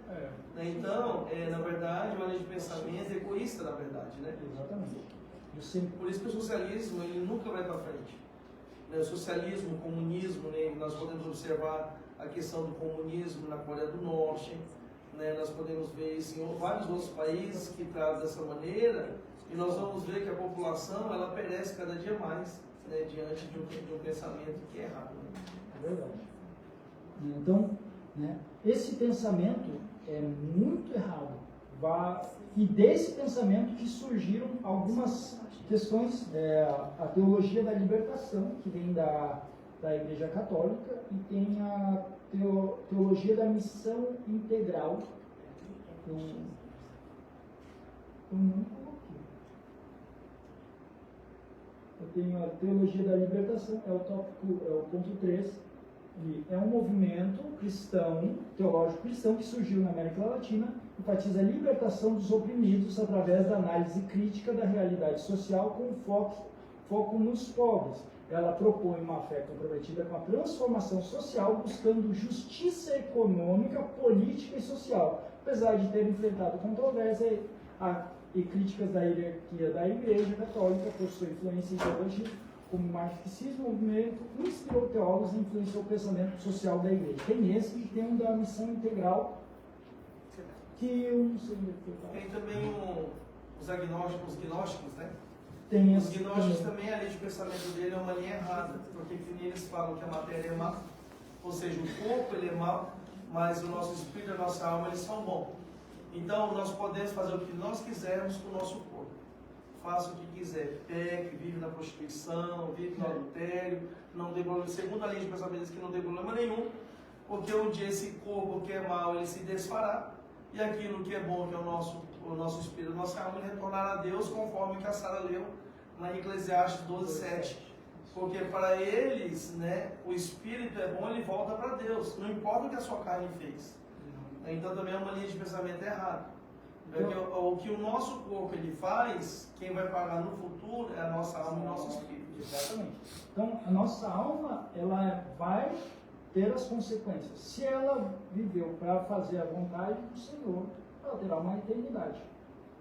Né? Então, na verdade, uma linha de pensamento egoísta, na verdade. Né? Exatamente. Por isso que o socialismo ele nunca vai para frente. Né? O socialismo, o comunismo, né? Nós podemos observar a questão do comunismo na Coreia do Norte, né? Nós podemos ver isso em vários outros países que tratam dessa maneira, e nós vamos ver que a população ela perece cada dia mais, né? Diante de um pensamento que é errado. Né? É verdade. Então, né, esse pensamento é muito errado. E desse pensamento que surgiram algumas questões, a teologia da libertação, que vem da Igreja Católica, e tem a teologia da missão integral. Eu não coloquei. Eu tenho a teologia da libertação, é o ponto 3. E é um movimento cristão, teológico cristão, que surgiu na América Latina, enfatiza a libertação dos oprimidos através da análise crítica da realidade social com foco nos pobres. Ela propõe uma fé comprometida com a transformação social, buscando justiça econômica, política e social, apesar de ter enfrentado controvérsia e críticas da hierarquia da Igreja Católica por sua influência ideológica, como o marxismo, o movimento inspirou teólogos e influenciou o pensamento social da Igreja. Tem esse e tem um da missão integral, que eu não sei onde é. Tem também os gnósticos, né? Tem os gnósticos também, a linha de pensamento dele é uma linha errada, porque eles falam que a matéria é má, ou seja, o corpo ele é mau, mas o nosso espírito e a nossa alma eles são bons. Então nós podemos fazer o que nós quisermos com o nosso corpo. Faça o que quiser, peque, vive na prostituição, vive no adultério, não tem problema. Segundo a linha de pensamento diz que não tem problema nenhum, porque um dia esse corpo que é mau ele se desfará, e aquilo que é bom, que é o nosso espírito, a nossa alma, ele retornará a Deus, conforme que a Sara leu na Eclesiastes 12:7. Porque para eles, né, o espírito é bom, ele volta para Deus, não importa o que a sua carne fez. Então também é uma linha de pensamento errada. O que o nosso corpo ele faz, quem vai pagar no futuro é a nossa alma e o nosso espírito. Exatamente. Então, a nossa alma, ela vai ter as consequências. Se ela viveu para fazer a vontade do Senhor, ela terá uma eternidade.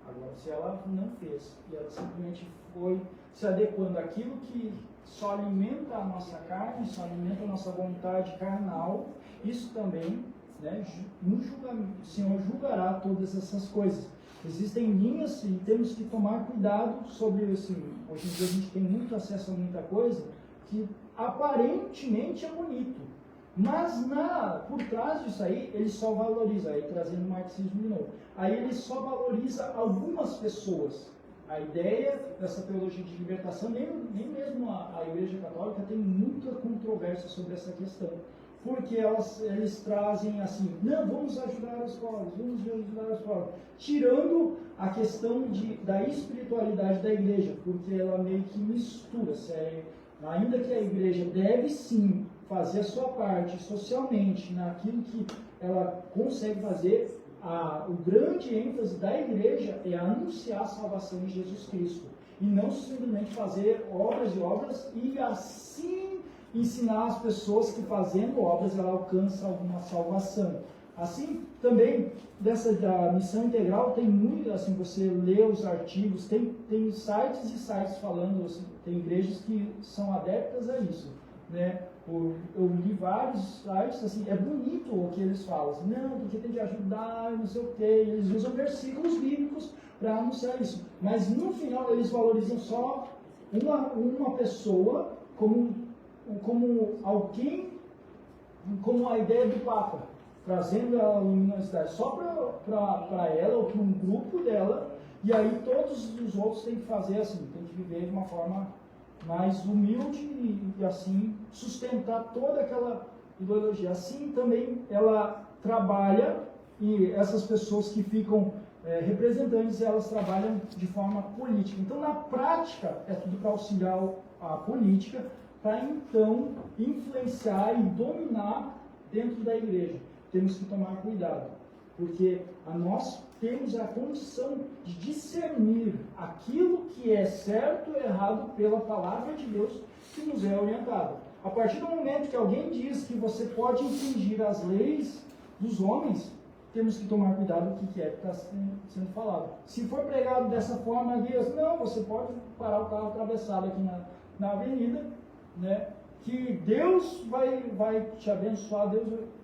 Agora, se ela não fez, e ela simplesmente foi se adequando àquilo que só alimenta a nossa carne, só alimenta a nossa vontade carnal, isso também, né, no julgamento, o Senhor julgará todas essas coisas. Existem linhas e temos que tomar cuidado sobre isso. Hoje em dia a gente tem muito acesso a muita coisa que aparentemente é bonito, mas por trás disso aí ele só valoriza, aí trazendo o marxismo de novo, aí ele só valoriza algumas pessoas. A ideia dessa teologia de libertação, nem mesmo a Igreja Católica tem muita controvérsia sobre essa questão. Porque eles trazem assim, não, vamos ajudar os pobres, tirando a questão da espiritualidade da igreja, porque ela meio que mistura, ainda que a igreja deve sim fazer a sua parte socialmente, naquilo que ela consegue fazer, o grande ênfase da igreja é anunciar a salvação de Jesus Cristo, e não simplesmente fazer obras e obras, e assim ensinar as pessoas que fazendo obras ela alcança alguma salvação. Assim, também, da missão integral, tem muito, assim, você lê os artigos, tem sites e sites falando, assim, tem igrejas que são adeptas a isso, né? Eu li vários sites, assim, é bonito o que eles falam, assim, não, porque tem que ajudar, não sei o quê, eles usam versículos bíblicos para anunciar isso, mas no final eles valorizam só uma pessoa como alguém, como a ideia do Papa, trazendo a luminosidade só para ela ou para um grupo dela, e aí todos os outros têm que fazer assim, tem que viver de uma forma mais humilde e assim sustentar toda aquela ideologia. Assim também ela trabalha, e essas pessoas que ficam representantes, elas trabalham de forma política. Então, na prática, é tudo para auxiliar a política, para então influenciar e dominar dentro da igreja. Temos que tomar cuidado, porque nós temos a condição de discernir aquilo que é certo e errado pela palavra de Deus que nos é orientada. A partir do momento que alguém diz que você pode infringir as leis dos homens, temos que tomar cuidado com o que é que está sendo falado. Se for pregado dessa forma, Deus, não, você pode parar o carro atravessado aqui na avenida, né? Que Deus vai te abençoar,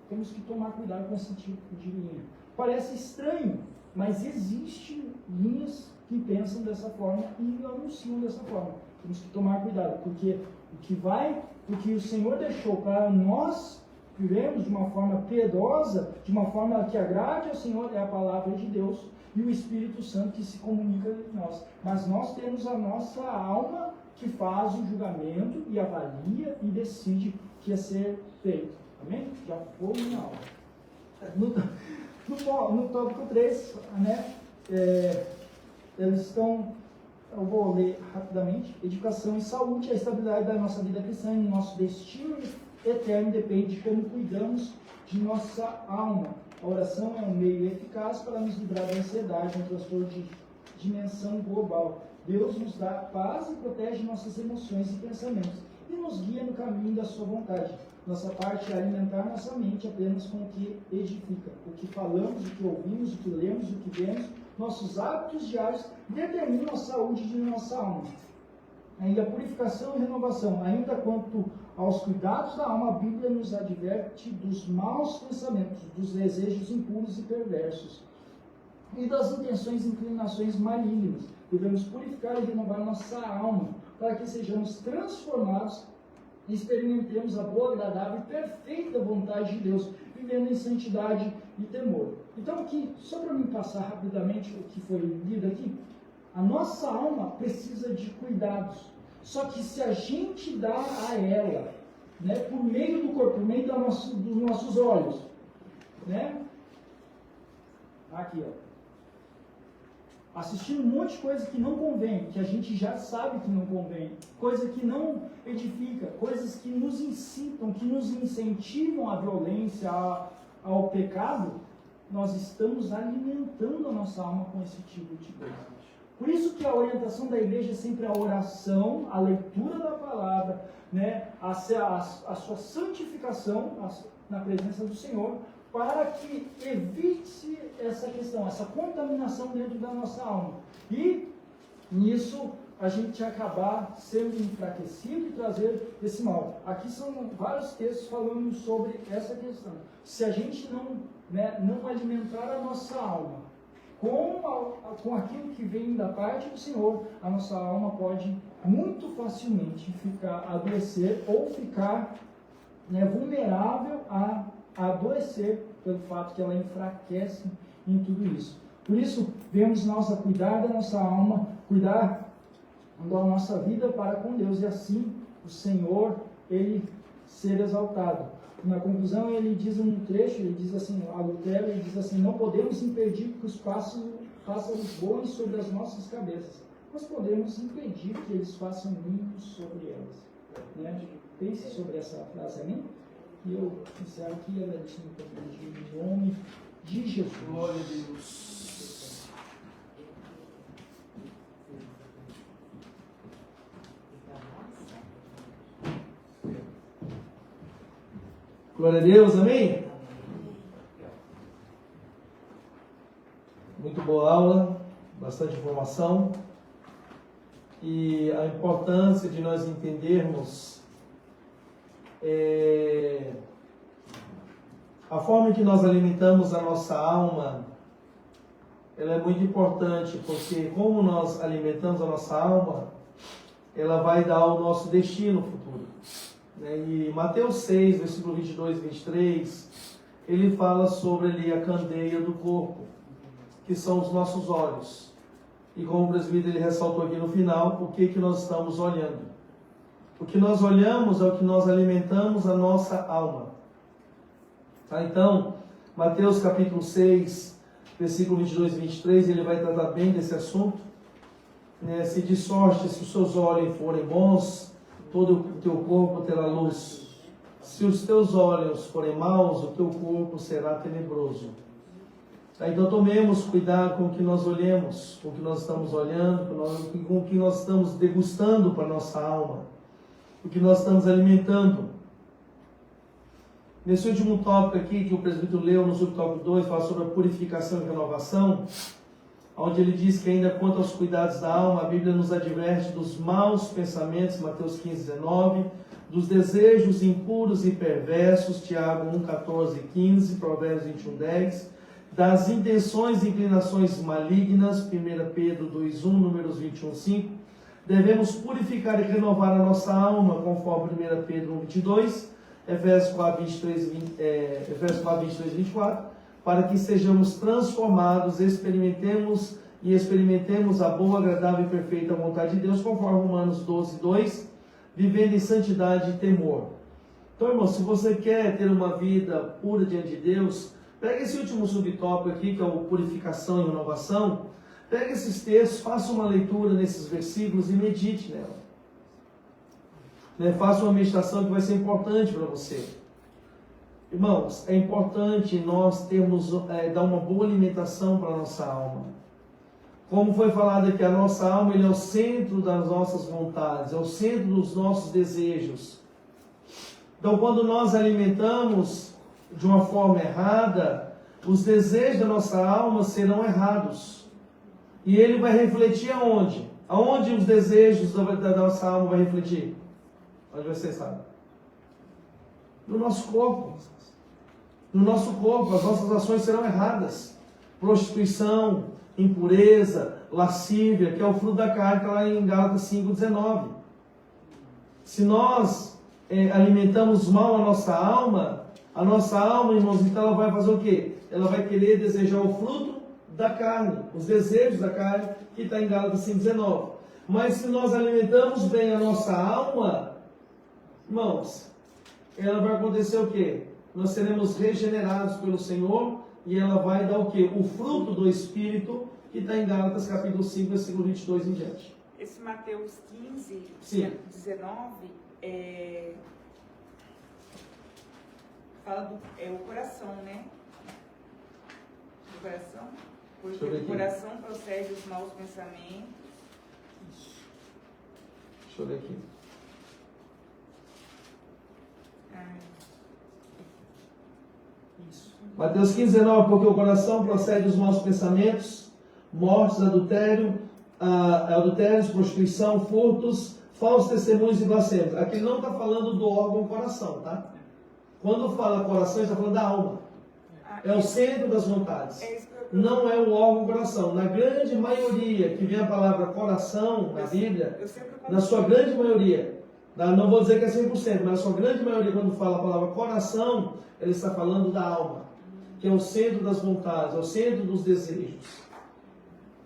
temos que tomar cuidado com esse tipo de linha. Parece estranho, mas existem linhas que pensam dessa forma e anunciam dessa forma. Temos que tomar cuidado, porque o que o Senhor deixou para nós vivemos de uma forma piedosa, de uma forma que agrade ao Senhor, é a palavra de Deus e o Espírito Santo que se comunica em nós. Mas nós temos a nossa alma que faz o julgamento e avalia e decide o que é ser feito. Amém? Já foi minha aula. No tópico 3, né, eles estão, eu vou ler rapidamente, educação e saúde, a estabilidade da nossa vida cristã e nosso destino eterno depende de como cuidamos de nossa alma. A oração é um meio eficaz para nos livrar da ansiedade, um transtorno de dimensão global. Deus nos dá paz e protege nossas emoções e pensamentos e nos guia no caminho da sua vontade. Nossa parte é alimentar nossa mente apenas com o que edifica. O que falamos, o que ouvimos, o que lemos, o que vemos, nossos hábitos diários determinam a saúde de nossa alma. E a purificação e renovação, ainda quanto aos cuidados da alma, a Bíblia nos adverte dos maus pensamentos, dos desejos impuros e perversos, e das intenções e inclinações malignas. Devemos purificar e renovar nossa alma, para que sejamos transformados e experimentemos a boa, agradável e perfeita vontade de Deus, vivendo em santidade e temor. Então aqui, só para me passar rapidamente o que foi lido aqui, a nossa alma precisa de cuidados. Só que se a gente dá a ela, né, por meio do corpo, por meio dos nossos olhos, né? Aqui, ó. Assistindo um monte de coisa que não convém, que a gente já sabe que não convém, coisa que não edifica, coisas que nos incitam, que nos incentivam à violência, ao pecado, nós estamos alimentando a nossa alma com esse tipo de coisa. Por isso que a orientação da igreja é sempre a oração, a leitura da palavra, né, a sua santificação na presença do Senhor, para que evite essa questão, essa contaminação dentro da nossa alma. E nisso a gente acabar sendo enfraquecido e trazer esse mal. Aqui são vários textos falando sobre essa questão. Se a gente não alimentar a nossa alma com aquilo que vem da parte do Senhor, a nossa alma pode muito facilmente adoecer ou ficar vulnerável a adoecer pelo fato que ela enfraquece em tudo isso. Por isso, vemos nós a cuidar da nossa alma, cuidar da nossa vida para com Deus, e assim o Senhor, ele ser exaltado. Na conclusão, ele diz um trecho, ele diz assim, a Lutero, ele diz assim: não podemos impedir que os pássaros voem sobre as nossas cabeças, mas podemos impedir que eles façam ninhos sobre elas. Né? Pense sobre essa frase, amém? E eu encerro aqui agradecendo em nome de Jesus. Glória a Deus. Glória a Deus, amém? Muito boa aula, bastante informação. E a importância de nós entendermos a forma em que nós alimentamos a nossa alma, ela é muito importante, porque como nós alimentamos a nossa alma, ela vai dar o nosso destino futuro. E Mateus 6, versículo 22 e 23, ele fala sobre ali a candeia do corpo, que são os nossos olhos. E como o presbítero ele ressaltou aqui no final, o que nós estamos olhando. O que nós olhamos é o que nós alimentamos a nossa alma. Tá? Então, Mateus capítulo 6, versículo 22 e 23, ele vai tratar bem desse assunto. Se de sorte, se os seus olhos forem bons, todo o teu corpo terá luz. Se os teus olhos forem maus, o teu corpo será tenebroso. Então tomemos cuidado com o que nós olhamos, com o que nós estamos olhando, com o que nós estamos degustando para a nossa alma, o que nós estamos alimentando. Nesse último tópico aqui, que o presbítero leu no subtópico 2, fala sobre a purificação e renovação, onde ele diz que ainda quanto aos cuidados da alma, a Bíblia nos adverte dos maus pensamentos, Mateus 15, 19, dos desejos impuros e perversos, Tiago 1, 14 e 15, Provérbios 21, 10, das intenções e inclinações malignas, 1 Pedro 2, 1, Números 21, 5. Devemos purificar e renovar a nossa alma, conforme 1 Pedro 1, 22, Efésios 4, 23 e 24, para que sejamos transformados, experimentemos a boa, agradável e perfeita vontade de Deus, conforme Romanos 12, 2, vivendo em santidade e temor. Então, irmão, se você quer ter uma vida pura diante de Deus, pega esse último subtópico aqui, que é o purificação e renovação, pega esses textos, faça uma leitura nesses versículos e medite nela. Faça uma meditação que vai ser importante para você. Irmãos, é importante nós dar uma boa alimentação para a nossa alma. Como foi falado aqui, a nossa alma é o centro das nossas vontades, é o centro dos nossos desejos. Então, quando nós alimentamos de uma forma errada, os desejos da nossa alma serão errados. E ele vai refletir aonde? Aonde os desejos da nossa alma vai refletir? Onde você sabe? No nosso corpo. No nosso corpo, as nossas ações serão erradas. Prostituição, impureza, lascívia, que é o fruto da carne, que está lá em Gálatas 5,19. Se nós alimentamos mal a nossa alma, irmãos, então ela vai fazer o quê? Ela vai querer desejar o fruto da carne, os desejos da carne, que está em Gálatas 5,19. Mas se nós alimentamos bem a nossa alma, irmãos, ela vai acontecer o quê? Nós seremos regenerados pelo Senhor e ela vai dar o quê? O fruto do Espírito, que está em Gálatas capítulo 5, versículo 22 em diante. Esse Mateus 15, Sim. 19, fala do o coração, né? Do coração. Porque do coração procede os maus pensamentos. Deixa eu ver aqui. Mateus 15, 19, porque o coração procede dos maus pensamentos, mortes, adultérios, prostituição, furtos, falsos testemunhos e blasfêmias. Aqui ele não está falando do órgão coração, tá? Quando fala coração, ele está falando da alma. É o centro das vontades. Não é o órgão coração. Na grande maioria que vem a palavra coração na Bíblia, na sua grande maioria, não vou dizer que é 100%, mas na sua grande maioria, quando fala a palavra coração, ele está falando da alma, que é o centro das vontades, é o centro dos desejos.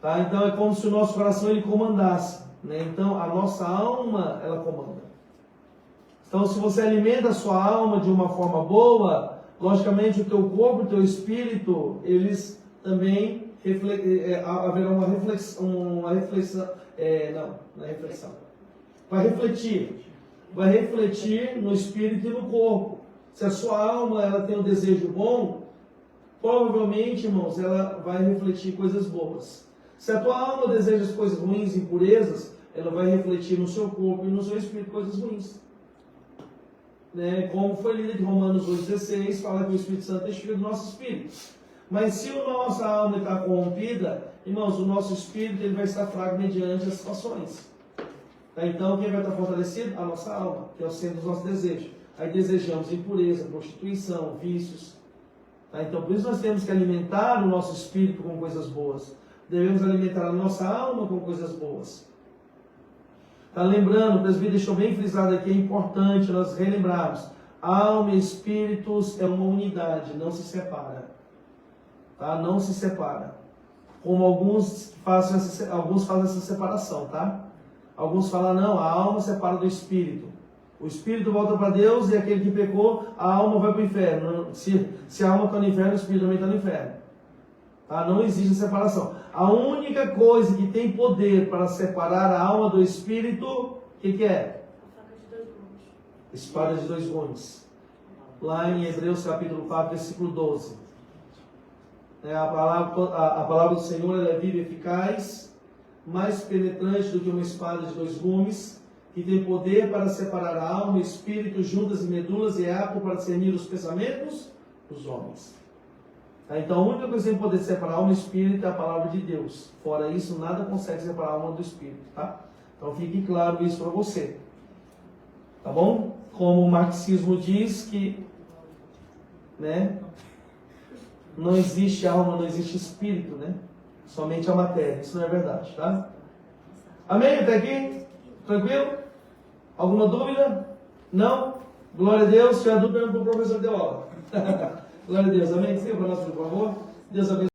Tá? Então é como se o nosso coração ele comandasse. Né? Então a nossa alma, ela comanda. Então se você alimenta a sua alma de uma forma boa, logicamente o teu corpo, o teu espírito, eles também haverá uma reflexão, vai refletir no espírito e no corpo. Se a sua alma ela tem um desejo bom, provavelmente, irmãos, ela vai refletir coisas boas. Se a tua alma deseja as coisas ruins, impurezas, ela vai refletir no seu corpo e no seu espírito coisas ruins. Né? Como foi lido em Romanos 8,16, fala que o Espírito Santo é cheio do nosso espírito. Mas se a nossa alma está corrompida, irmãos, o nosso espírito ele vai estar fraco mediante as situações. Tá? Então, quem vai estar fortalecido? A nossa alma, que é o centro dos nossos desejos. Aí desejamos impureza, prostituição, vícios. Tá? Então, por isso nós temos que alimentar o nosso espírito com coisas boas. Devemos alimentar a nossa alma com coisas boas. Tá? Lembrando, o presbítero deixou bem frisado aqui, é importante nós relembrarmos. Alma e espíritos é uma unidade, não se separa. Tá? Não se separa. Como alguns fazem essa separação, tá? Alguns falam, não, a alma separa do espírito. O espírito volta para Deus e aquele que pecou, a alma vai para o inferno. Se a alma está no inferno, o espírito também está no inferno. Tá? Não existe separação. A única coisa que tem poder para separar a alma do espírito, o que é? Espada de dois gumes. Lá em Hebreus capítulo 4, versículo 12. A palavra do Senhor ela é viva e eficaz, mais penetrante do que uma espada de dois gumes, que tem poder para separar a alma, o espírito, juntas e medulas, e é apto para discernir os pensamentos dos homens. Tá? Então, a única coisa que tem poder de separar a alma e o espírito é a palavra de Deus. Fora isso, nada consegue separar a alma do espírito. Tá? Então, fique claro isso para você. Tá bom? Como o marxismo diz que, né, não existe alma, não existe espírito, né? Somente a matéria. Isso não é verdade, tá? Amém? Até aqui? Tranquilo? Alguma dúvida? Não? Glória a Deus. Se tiver dúvida, pergunta para o professor de aula. Glória a Deus. Amém? Sim, para nós, por favor. Deus abençoe.